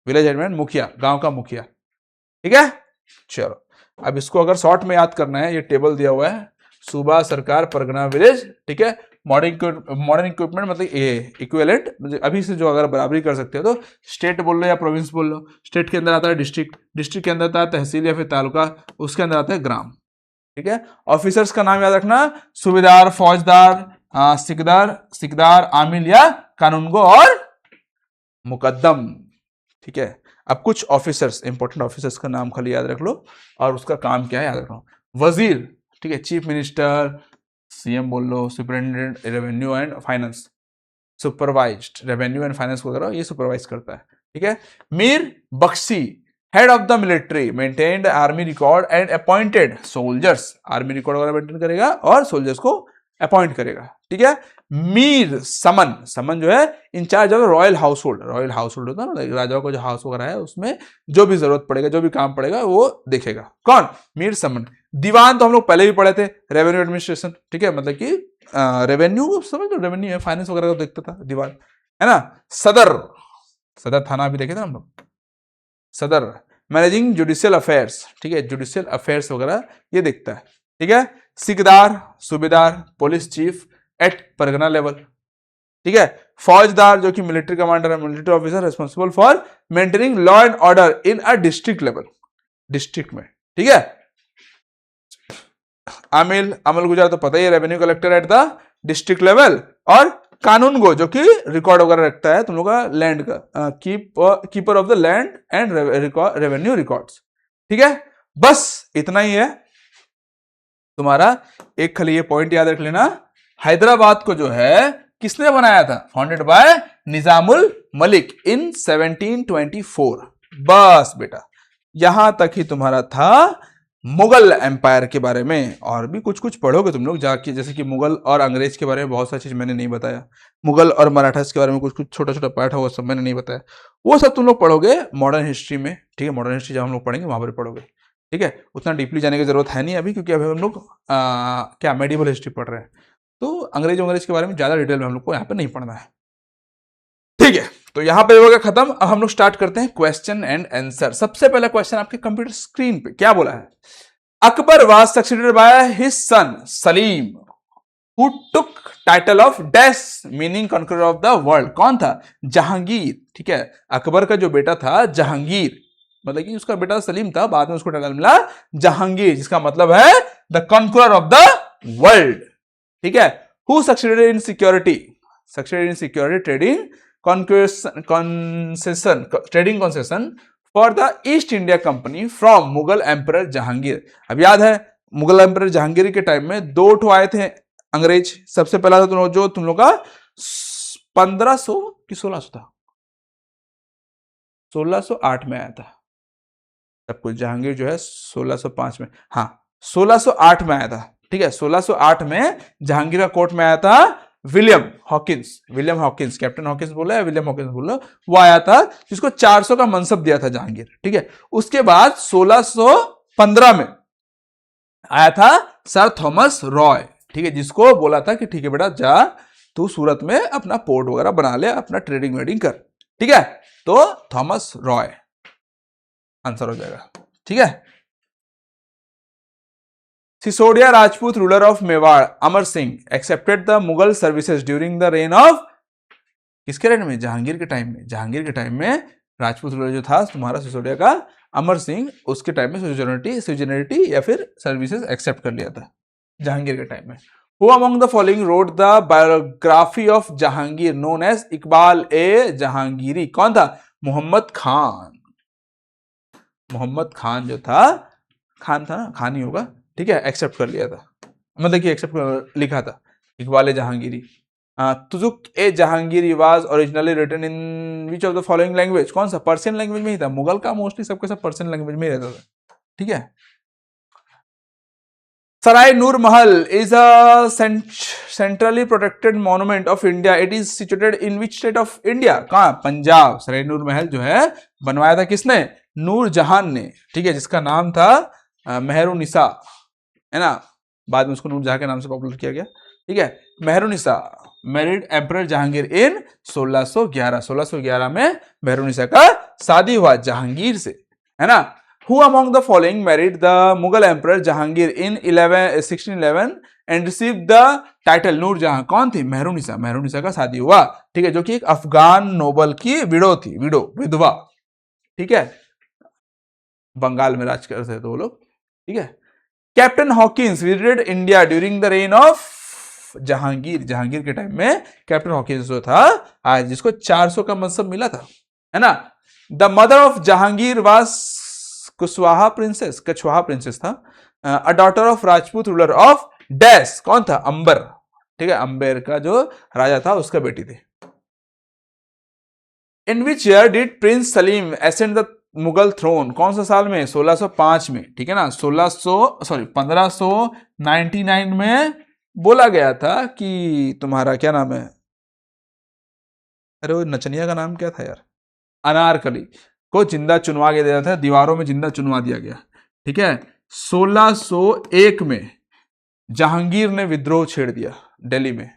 विलेज हेडमैन, मुखिया, गांव का मुखिया, ठीक है। चलो अब इसको अगर शॉर्ट में याद करना है, ये टेबल दिया हुआ है, सूबा, सरकार, परगना, विलेज, ठीक है। मॉडर्न इक्विपमेंट मतलब इक्विवेलेंट, मतलब अभी से जो अगर बराबरी कर सकते हो तो स्टेट बोल लो या प्रोविंस बोल लो। स्टेट के अंदर आता है डिस्ट्रिक्ट, डिस्ट्रिक्ट के अंदर आता है तहसील या फिर तालुका, उसके अंदर आता है ग्राम, ठीक है। ऑफिसर्स का नाम याद रखना, सूबेदार, फौजदार, सिकदार, सिकदार, आमिल या कानूनगो और मुकद्दम, ठीक है। अब कुछ ऑफिसर्स, इंपॉर्टेंट ऑफिसर्स का नाम खाली याद रख लो और उसका काम क्या है याद रखो। वजीर, ठीक है, चीफ मिनिस्टर, सीएम बोल लो, superintendent revenue and finance, supervised revenue and finance वगैरह ये सुपरवाइज करता है, ठीक है। Mir Bakshi, head of the military, maintained army record and appointed soldiers, army record वगैरह मेंटेन करेगा और सोल्जर्स को अपॉइंट करेगा, ठीक है। मीर समन, समन जो है in charge of royal household, royal household होता है ना, राजाओं का जो हाउस वगैरह है उसमें जो भी जरूरत पड़ेगा, जो भी काम पड़ेगा वो देखेगा, कौन? मीर समन। दीवान तो हम लोग पहले भी पढ़े थे, रेवेन्यू एडमिनिस्ट्रेशन, ठीक है, मतलब कि रेवेन्यू समझ लो, रेवेन्यू है, फाइनेंस वगैरह को देखता था दीवान, है ना। सदर, सदर थाना भी देखे थे हम लोग, सदर मैनेजिंग जुडिशियल अफेयर्स, ठीक है, जुडिशियल अफेयर्स वगैरह ये देखता है, ठीक है। सिकदार, सूबेदार, police chief at pargana level, ठीक है। फौजदार जो कि मिलिट्री कमांडर है, military officer responsible for maintaining law and order in a district level, district में, ठीक है। आमिल, अमल गुजार तो पता ही है, revenue collector at the district level. और कानूनगो जो कि रिकॉर्ड वगैरह रखता है तुम लोग का लैंड का, keeper of the land and revenue records, ठीक है। बस इतना ही है तुम्हारा। एक खाली ये पॉइंट याद रख लेना, हैदराबाद को जो है किसने बनाया था? फाउंडेड बाय निजामुल मलिक इन 1724। बस बेटा यहां तक ही तुम्हारा था मुगल एम्पायर के बारे में। और भी कुछ कुछ पढ़ोगे तुम लोग जाके, जैसे कि मुगल और अंग्रेज के बारे में बहुत सारी चीज मैंने नहीं बताया, मुगल और मराठास के बारे में कुछ कुछ छोटा छोटा पार्ट है वो सब मैंने नहीं बताया, वो सब तुम लोग पढ़ोगे मॉडर्न हिस्ट्री में, ठीक है। मॉडर्न हिस्ट्री जब हम लोग पढ़ेंगे वहां पर पढ़ोगे, ठीक है। उतना डीपली जाने की जरूरत है नहीं अभी, क्योंकि अभी हम लोग क्या मेडिवल हिस्ट्री पढ़ रहे हैं, तो अंग्रेज के बारे में ज्यादा डिटेल में हम लोग को यहाँ पे नहीं पढ़ना है, ठीक है। तो यहां पे हो गया खत्म। अब हम लोग स्टार्ट करते हैं क्वेश्चन एंड आंसर। सबसे पहला क्वेश्चन आपके कंप्यूटर स्क्रीन पे क्या बोला है, Akbar was succeeded by his son Salim who took title of dash meaning conqueror of the world. कौन था, जहांगीर, ठीक है। अकबर का जो बेटा था जहांगीर, मतलब कि उसका बेटा सलीम था, बाद में उसको टाइटल मिला जहांगीर, जिसका मतलब है the conqueror of the world, ठीक है। Who succeeded in security, succeeded in security trading concession trading concession for the East India Company from Mughal emperor Jahangir. अब याद है मुगल एम्परर जहांगीर के टाइम में दो ठो आए थे अंग्रेज। सबसे पहला था जो तुम लोग का 1500 कि 1600 था, 1608 में आया था सब कुछ। जहांगीर जो है 1605 में, हाँ 1608 में आया था, ठीक है। 1608 में जहांगीर का कोर्ट में आया था विलियम हॉकिंस, कैप्टन हॉकिंस बोला है, विलियम हॉकिंस बोला, वो आया था, जिसको 400 का मनसब दिया था जहांगीर, ठीक है। उसके बाद 1615 में आया था सर थॉमस रॉय, ठीक है, जिसको बोला था कि ठीक है बेटा जा तू सूरत में अपना पोर्ट वगैरह बना ले, अपना ट्रेडिंग वेडिंग कर, ठीक है। तो थॉमस रॉय आंसर हो जाएगा, ठीक है। Sisodia Rajput ruler of Mewar Amar Singh accepted the Mughal services during the reign of, किसके रेन में, जहांगीर के टाइम में। जहांगीर के टाइम में राजपूत रूलर जो था तुम्हारा सिसोदिया का अमर सिंह, उसके टाइम में सिटीजनिटी या फिर सर्विसेज एक्सेप्ट कर लिया था जहांगीर के टाइम में। Who among the following wrote the biography of Jahangir known as Iqbal e Jahangiri. कौन था, मोहम्मद खान। मोहम्मद खान जो था, खान था ना, खान ही होगा, ठीक है, एक्सेप्ट कर लिया था, मतलब कि एक्सेप्ट लिखा था Iqbal e Jahangiri. Tuzuk e Jahangiri was originally written in which of the following language. कौन सा, पर्शियन लैंग्वेज में ही था। मुगल का मोस्टली सबके सब पर्शियन लैंग्वेज में ही रहता था, ठीक है। सराय नूर महल is a centrally protected monument of India. It is situated in which state of India, कहां, पंजाब। सराय नूर महल जो है बनवाया था किसने, नूर जहान ने, ठीक है, जिसका नाम था मेहरुनिसा, है ना, बाद में उसको नूरजहां के नाम से पॉपुलर किया गया, ठीक है। मेहरुनिसा मैरिड एम्परर जहांगीर इन 1611 में मेहरुनिसा का शादी हुआ जहांगीर से, है ना। Who among the following married the Mughal Emperor Jahangir in 1611 and received the title Noor Jahan. कौन थी, मेहरुनिसा। मेहरुनिसा का शादी हुआ, ठीक है, जो कि एक अफगान नोबल की विडो थी, विधवा, ठीक है, बंगाल में राज करते थे वो लोग, ठीक है। Captain Hawkins visited India during the reign of Jahangir. Jahangir के टाइम में कैप्टन हॉकिंस जो था आज, जिसको 400 का मनसब मिला था, है ना। The mother of Jahangir was Kushwaha princess था, a daughter of Rajput ruler of dash. कौन था, अंबर, ठीक है, अंबर का जो राजा था उसका बेटी थी। In which year did prince Salim ascend the Mughal throne. कौन सा साल में, 1605 में, ठीक है ना। 1599 में बोला गया था कि तुम्हारा क्या नाम है, अरे वो नचनिया का नाम क्या था यार, अनारकली को जिंदा चुनवा के दिया था, दीवारों में जिंदा चुनवा दिया गया, ठीक है। 1601 में जहांगीर ने विद्रोह छेड़ दिया दिल्ली में,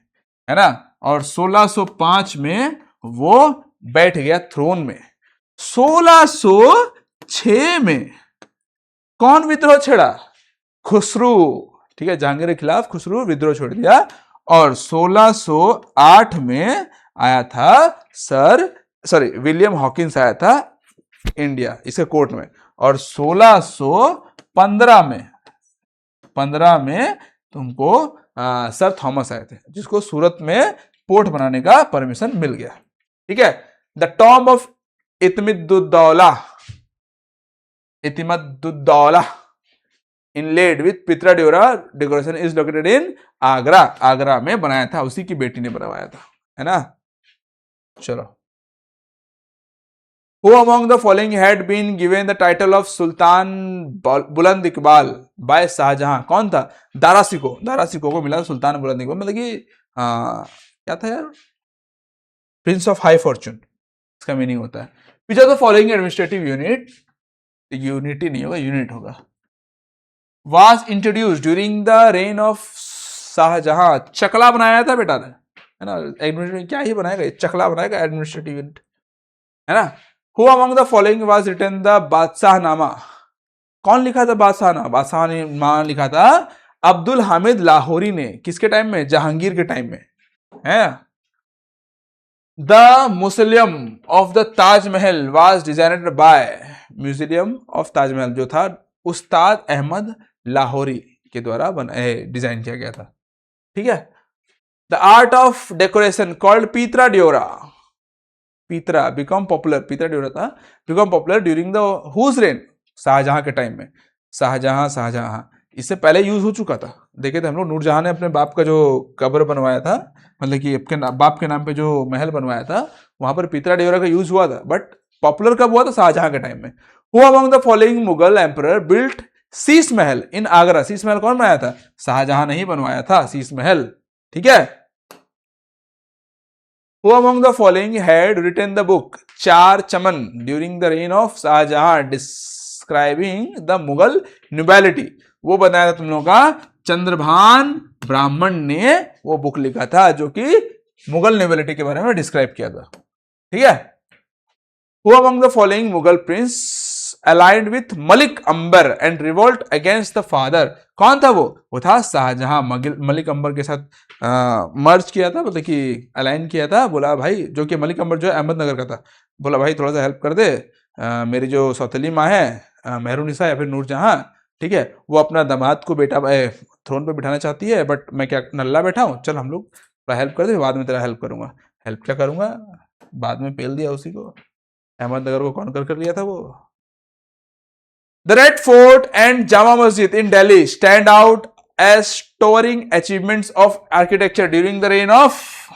है ना, और 1605 में वो बैठ गया थ्रोन में। 1606 में कौन विद्रोह छेड़ा, खुसरू, ठीक है, जहांगीर के खिलाफ खुसरू विद्रोह छोड़ दिया। और 1608 में आया था विलियम हॉकिंस आया था इंडिया इसके कोर्ट में। और 1615 में तुमको सर थॉमस आए थे, जिसको सूरत में पोर्ट बनाने का परमिशन मिल गया, ठीक है। The tomb of Itmaduddaula inlaid with pietra dura decoration is located in Agra में बनाया था, उसी की बेटी ने बनवाया था, है ना। चलो Who among the following had been given the title of Sultan बुलंद इकबाल by शाहजहां? कौन था? दारा सिको को मिला सुल्तान बुलंद इकबाल, मतलब कि क्या था यार, प्रिंस ऑफ हाई फॉर्चून, इसका मीनिंग होता है। Which of the following administrative unit, unity नहीं होगा, यूनिट होगा, was introduce during the reign of Shahjahan? चकला बनाया था बेटा ने, है ना, एडमिनिस्ट्रेटिव क्या ही बनाएगा, चकला बनाएगा एडमिनिस्ट्रेटिव यूनिट, है ना। Who among the following was written the बादशाहनामा? कौन लिखा था बादशाहनामा? बादशाहनामा लिखा था अब्दुल हामिद लाहौरी ने। किसके टाइम में? जहांगीर के टाइम में, है। The museum of the Taj Mahal was designed by, museum of Taj Mahal जो था उस्ताद अहमद लाहौरी के द्वारा डिजाइन किया गया था, ठीक है। The art of decoration called pietra dura, pietra became popular, pietra dura था became popular during the whose reign? Shahjahan के टाइम में। शाहजहां इससे पहले यूज हो चुका था, देखे थे हम लोग, नूरजहां ने अपने बाप का जो कब्र बनवाया था, मतलब कि अपने बाप के नाम पे जो महल बनवाया था, वहां पर पीतरा ड्योरा का यूज हुआ था, बट पॉपुलर कब हुआ था? शाहजहां के टाइम में। Who among the following Mughal emperor built Sheesh Mahal इन आगरा? शीश महल कौन बनाया था? शाहजहां ने ही बनवाया था शीश महल, ठीक है। Who among the following had written the book चार चमन during the reign of Shahjahan describing the Mughal nobility? वो बताया था तुम लोगों का चंद्रभान ब्राह्मण ने वो बुक लिखा था जो कि मुगल नोबिलिटी के बारे में डिस्क्राइब किया था, ठीक है। Who among the following Mughal prince allied with Malik Ambar and revolt against the father? कौन था वो? वो था शाहजहां। मलिक अंबर के साथ मर्ज किया था, मतलब कि अलाइन किया था, बोला भाई, जो कि मलिक अंबर जो है अहमदनगर का था, बोला भाई थोड़ा सा हेल्प कर दे, मेरी जो सौतेली माँ है मेहरुनिसा या फिर नूरजहां, ठीक है, वो अपना दामाद को बेटा थ्रोन पे बिठाना चाहती है, बट मैं क्या नल्ला बैठा हूँ, चल हम लोग थोड़ा हेल्प कर दे, बाद में तेरा हेल्प करूंगा। हेल्प क्या करूंगा, बाद में पेल दिया उसी को, अहमदनगर को कॉन्कर कर लिया था वो। The Red Fort and Jama Masjid in Delhi stand out as towering achievements of architecture during the reign of,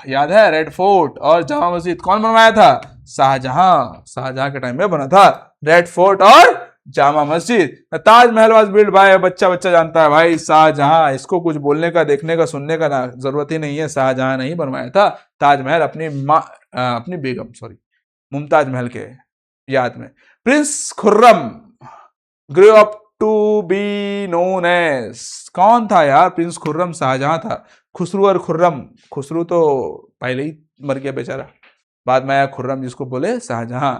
याद है, रेड फोर्ट और जामा मस्जिद कौन बनवाया था? शाहजहां के टाइम में बना था रेड फोर्ट और Jama Masjid. Taj Mahal was build by, बच्चा जानता है भाई, शाहजहां। इसको कुछ बोलने का, देखने का, सुनने का ना जरूरत ही नहीं है, शाहजहां ने ही बनवाया था ताजमहल अपनी बेगम मुमताज महल के याद में। Prince Khurram grew up to be known as, कौन था यार प्रिंस खुर्रम? शाहजहां था। खुसरू और खुर्रम, खुसरू तो पहले ही मर गया बेचारा, बाद में आया खुर्रम जिसको बोले Shahjahan.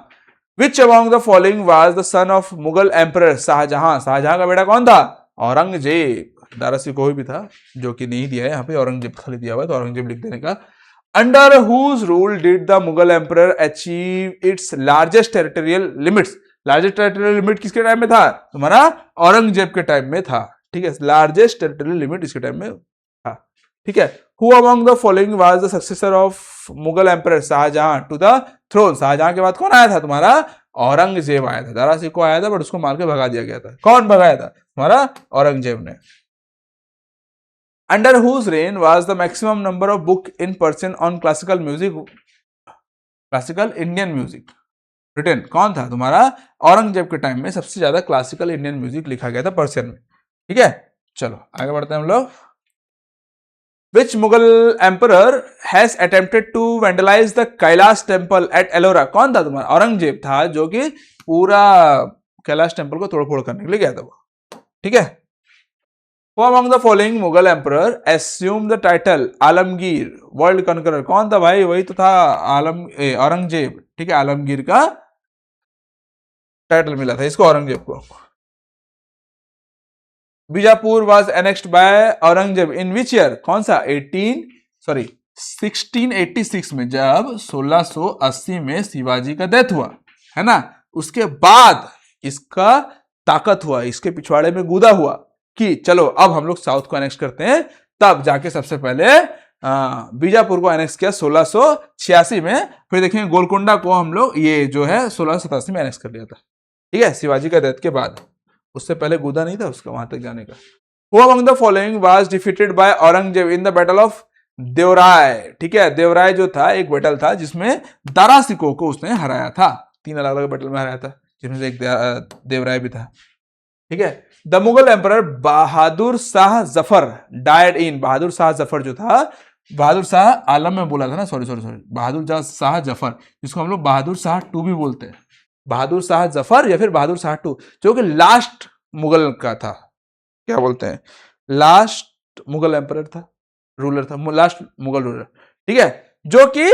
Which among the following was the son of Mughal emperor? Shahjahan का बेटा कौन था? औरंगजेब। दारासी कोई भी था जो कि नहीं दिया है यहाँ पे, औरंगजेब खाली दिया हुआ है, तो औरंगजेब लिख देने का। Under whose rule did the Mughal emperor achieve its largest territorial limits? Largest territorial limit किसके टाइम में था? तुम्हारा औरंगजेब के टाइम में था, ठीक है। लार्जेस्ट टेरिटोरियल लिमिट इसके टाइम में था, ठीक है। Who among the following was the successor of Mughal emperor Shahjahan to the throne? Shahjahan के बाद कौन आया था? तुम्हारा औरंगजेब आया था। दारा सिको आया था, बट उसको मार के भगा दिया गया था। कौन भगाया था? तुम्हारा औरंगजेब ने। Under whose reign was the maximum number of book in Persian on classical music, classical Indian music written? कौन था? तुम्हारा औरंगजेब के टाइम में सबसे ज्यादा क्लासिकल इंडियन म्यूजिक लिखा गया था पर्शियन में, ठीक है। चलो आगे बढ़ते हैं हम लोग। Which Mughal emperor has attempted to vandalise the Kailash temple at Ellora? कौन था? तुम्हारा औरंगजेब था जो कि पूरा कैलाश टेम्पल को तोड़फोड़ करने के लिए गया था वो, ठीक है। Who among the following Mughal emperor assumed the title Alamgir world conqueror? कौन था भाई? वही तो था औरंगजेब, ठीक है। आलमगीर का टाइटल मिला था इसको, औरंगजेब को। Bijapur was annexed by Aurangzeb in which year? कौन सा? 1686 में, जब 1680 में शिवाजी का डेथ हुआ, है ना, उसके बाद इसका ताकत हुआ, इसके पिछवाड़े में गूदा हुआ कि चलो अब हम लोग साउथ को एनेक्स करते हैं। तब जाके सबसे पहले बीजापुर को एनेक्स किया 1686 में। फिर देखेंगे गोलकोंडा को हम लोग ये जो है 1687 में एनेक्स कर लिया था, ठीक है, शिवाजी का डेथ के बाद। उससे पहले गुदा नहीं था उसका वहां तक जाने का। Who among the following was defeated by Aurangzeb in the battle of Devaraya? ठीक है, देवराय जो था एक बैटल था जिसमें दारा सिको को उसने हराया था, 3 अलग अलग बैटल में हराया था, जिसमें से एक देवराय भी था। ठीक है। The Mughal emperor Bahadur Shah Zafar died in, Bahadur Shah Zafar जो था, बहादुर शाह आलम में बोला था ना, sorry sorry sorry, Bahadur Shah Zafar, जिसको हम लोग बहादुर शाह 2 भी बोलते हैं, बहादुर शाह जफर या फिर बहादुर शाह 2, जो कि लास्ट मुगल का था, क्या बोलते हैं, लास्ट मुगल एम्परर था, रूलर था, लास्ट मुगल रूलर। ठीक है, जो कि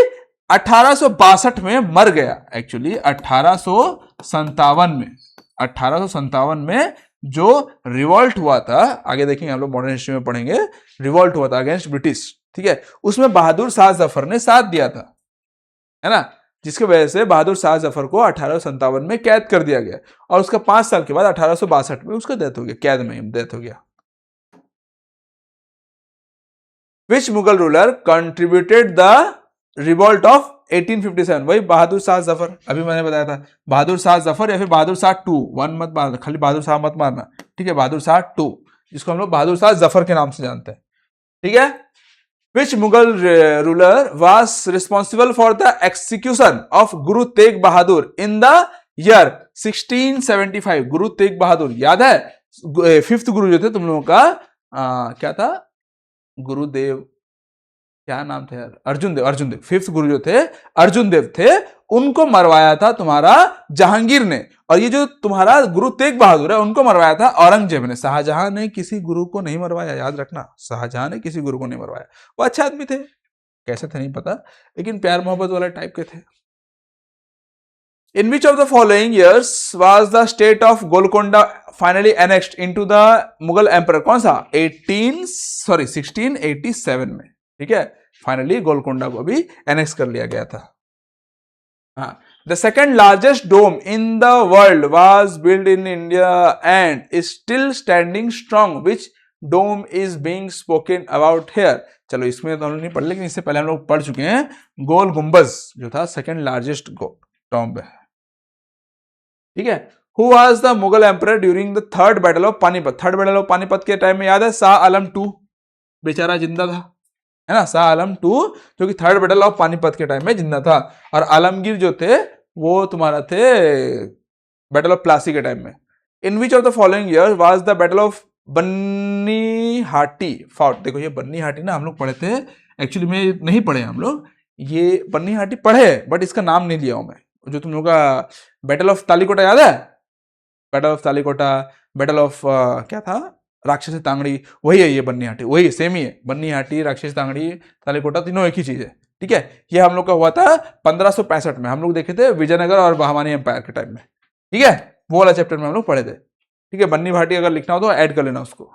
1862 में मर गया। एक्चुअली 1857 में जो रिवॉल्ट हुआ था, आगे देखेंगे हम लोग मॉडर्न हिस्ट्री में पढ़ेंगे, रिवॉल्ट हुआ था अगेंस्ट ब्रिटिश। ठीक है, उसमें बहादुर शाह जफर ने साथ दिया था, है ना, जिसकी वजह से बहादुर शाह जफर को 1857 में कैद कर दिया गया, और उसका 5 साल के बाद 1862 में उसका डेथ हो गया, कैद में डेथ हो गया। Which Mughal ruler contributed the revolt of 1857? वही बहादुर शाह जफर, अभी मैंने बताया था, बहादुर शाह जफर या फिर बहादुर शाह 2, 1 मत मारना, खाली बहादुर शाह मत मारना। ठीक है, बहादुर शाह 2, जिसको हम लोग बहादुर शाह जफर के नाम से जानते हैं। ठीक है। Which Mughal ruler was responsible for the execution of Guru Tegh Bahadur in the year 1675? Guru Tegh Bahadur याद है, 5th गुरु जो थे तुम लोगों का, क्या था, गुरुदेव, क्या नाम था यार, अर्जुन देव। 5th गुरु जो थे अर्जुन देव थे, उनको मरवाया था तुम्हारा जहांगीर ने, और ये जो तुम्हारा गुरु तेग बहादुर है उनको मरवाया था औरंगजेब ने। शाहजहां ने किसी गुरु को नहीं मरवाया, याद रखना, शाहजहां ने किसी गुरु को नहीं मरवाया। वो अच्छे आदमी थे, कैसे थे नहीं पता, लेकिन प्यार मोहब्बत वाला टाइप के थे। In which of the following years was the state of Golconda finally annexed into the Mughal Emperor? कौन सा, 1687 में। ठीक है, फाइनली गोलकोंडा को भी एनेक्स कर लिया गया था। हाँ, the second largest dome in the world was built in India and is still standing strong. Which dome is being spoken about here? चलो इसमें तो हम लोग नहीं पढ़, लेकिन इससे पहले हम लोग पढ़ चुके हैं, गोल गुंबज जो था सेकेंड लार्जेस्ट टॉम्ब है। ठीक है। Who was the Mughal emperor during the third battle of Panipat? Third battle of Panipat के टाइम में याद है, शाह आलम 2 बेचारा जिंदा था, है ना, शाह आलम 2 जो कि थर्ड बैटल ऑफ पानीपत के टाइम में जिंदा था, और आलमगीर जो थे वो तुम्हारा थे बैटल ऑफ प्लासी के टाइम में। In which of the following year was the battle of Banni Hatti fought? देखो ये बन्नी हाटी ना हम लोग पढ़े थे, एक्चुअली में नहीं पढ़े हम लोग, ये बन्नी हाटी पढ़े बट इसका नाम नहीं लिया हूं मैं। जो तुम लोग का बैटल ऑफ तालीकोटा याद है, battle of Talikota, battle of क्या था, राक्षसी तांगड़ी, वही है ये बन्नी हाटी, वही सेम ही है, बन्नी हाटी, राक्षसी तांगड़ी, तालीकोटा, तीनों एक ही चीज है। ठीक है, ये हम लोग का हुआ था 1565 में, हम लोग देखे थे विजयनगर और बहमानी एम्पायर के टाइम में। ठीक है, वो वाला चैप्टर में हम लोग पढ़े थे। ठीक है, बन्नी हाटी अगर लिखना हो तो ऐड कर लेना उसको।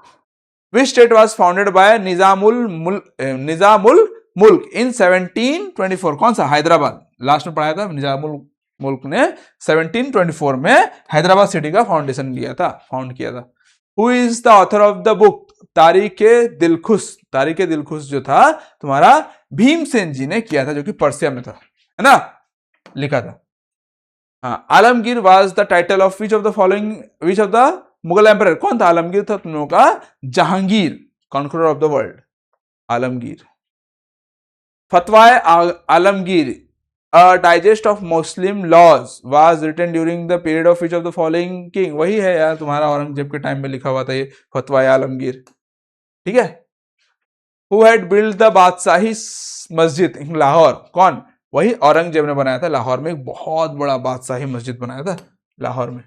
Which state was founded by Nizamul मुल्क इन 1724? कौन सा, हैदराबाद, लास्ट में पढ़ाया था, निजामुल मुल्क ने 1724 में हैदराबाद सिटी का फाउंडेशन लिया था, फाउंड किया था। Who is the author of the book Tarikhe Dilkhush? तारीखे दिलखुश जो था तुम्हारा भीमसेन जी ने किया था, जो कि पर्सिया में था, है ना, लिखा था। हाँ, Alamgir was the title of which of the following, which of the Mughal emperor? कौन था आलमगीर? था तुम लोगों का Jahangir, conqueror of the world, Alamgir. Fatawa Alamgir, A digest of Muslim laws was written during the period of which of the following king? वही है यार तुम्हारा औरंगजेब के टाइम में लिखा हुआ था ये फतवाए आलमगीर। ठीक है। Who had built the बादशाही मस्जिद इन लाहौर? कौन? वही औरंगजेब ने बनाया था, लाहौर में एक बहुत बड़ा बादशाही मस्जिद बनाया था लाहौर में।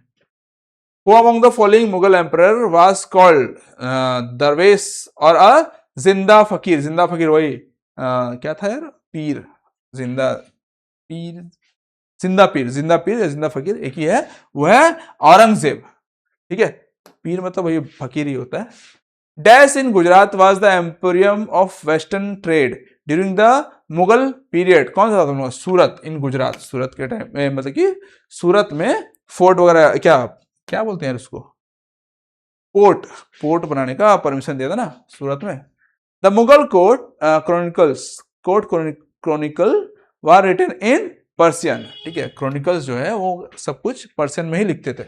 Who among the following Mughal emperor was called दरवेश और जिंदा फकीर? जिंदा फकीर वही क्या था यार, पीर, जिंदा पीर, जिंदा फकीर एक ही है, वो है औरंगजेब। ठीक है, पीर मतलब वही फकीर ही होता है। Dash in Gujarat was the emporium of western trade during the Mughal period? कौन सा था? सूरत, इन गुजरात, सूरत के टाइम में, मतलब कि सूरत में फोर्ट वगैरह, क्या बोलते हैं उसको, पोर्ट बनाने का परमिशन दिया था ना सूरत में। The Mughal chronicle were written in Persian. ठीक है, क्रॉनिकल्स जो है वो सब कुछ पर्सियन में ही लिखते थे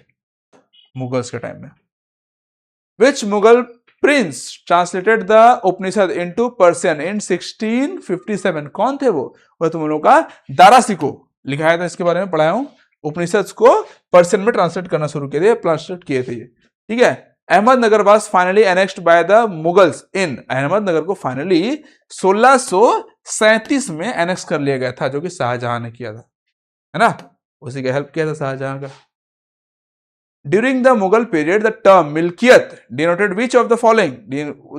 मुगल्स के टाइम में। Which Mughal prince translated the Upanishad into Persian in 1657? कौन थे वो? तुम लोगों का दारा सिको, लिखा है था, इसके बारे में पढ़ाया हूं, उपनिषद को पर्शियन में ट्रांसलेट करना शुरू किए थे, ट्रांसलेट किए थे ये, ठीक है। Ahmednagar was finally annexed by the Mughals in, Ahmednagar को फाइनली 1637 में एनेक्स कर लिया गया था, जो कि शाहजहां ने किया था, है ना, उसी का हेल्प किया था शाहजहां का। During the Mughal period the term milkiyat denoted which of the following,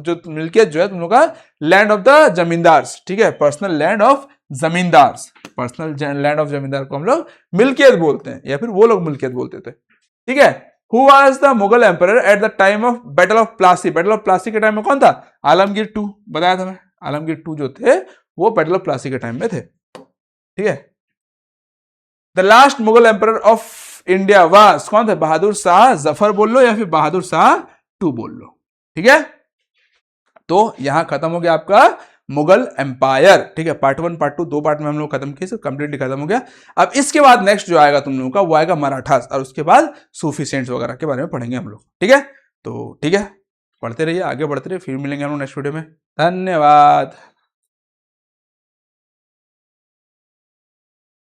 जो मिल्कियत जो है तुम लोग का लैंड ऑफ द जमींदार्स, ठीक है, personal land of zamindars, personal land of जमींदार को हम लोग मिल्कियत बोलते हैं, या फिर वो लोग मिल्कियत बोलते थे, ठीक है। Who was the Mughal emperor at the time of battle of Plassey, battle of Plassey के टाइम में कौन था, आलमगीर टू, बताया था मैं, आलमगीर टू जो थे वो बैटल ऑफ प्लासी के टाइम में थे, ठीक है। The last Mughal emperor of India was, कौन थे, बहादुर शाह जफर बोल लो या फिर बहादुर शाह टू बोल लो, ठीक है। तो यहां खत्म हो गया आपका मुगल एम्पायर, ठीक है। पार्ट 1 पार्ट 2 दो पार्ट में हम लोग खत्म किए, कंप्लीटली खत्म हो गया। अब इसके बाद नेक्स्ट जो आएगा तुम लोगों का वो आएगा मराठास, और उसके बाद सूफी सेंट्स वगैरह के बारे में पढ़ेंगे हम लोग, ठीक है। तो ठीक है, पढ़ते रहिए, आगे बढ़ते रहिए, फिर मिलेंगे हम लोग नेक्स्ट वीडियो में। धन्यवाद।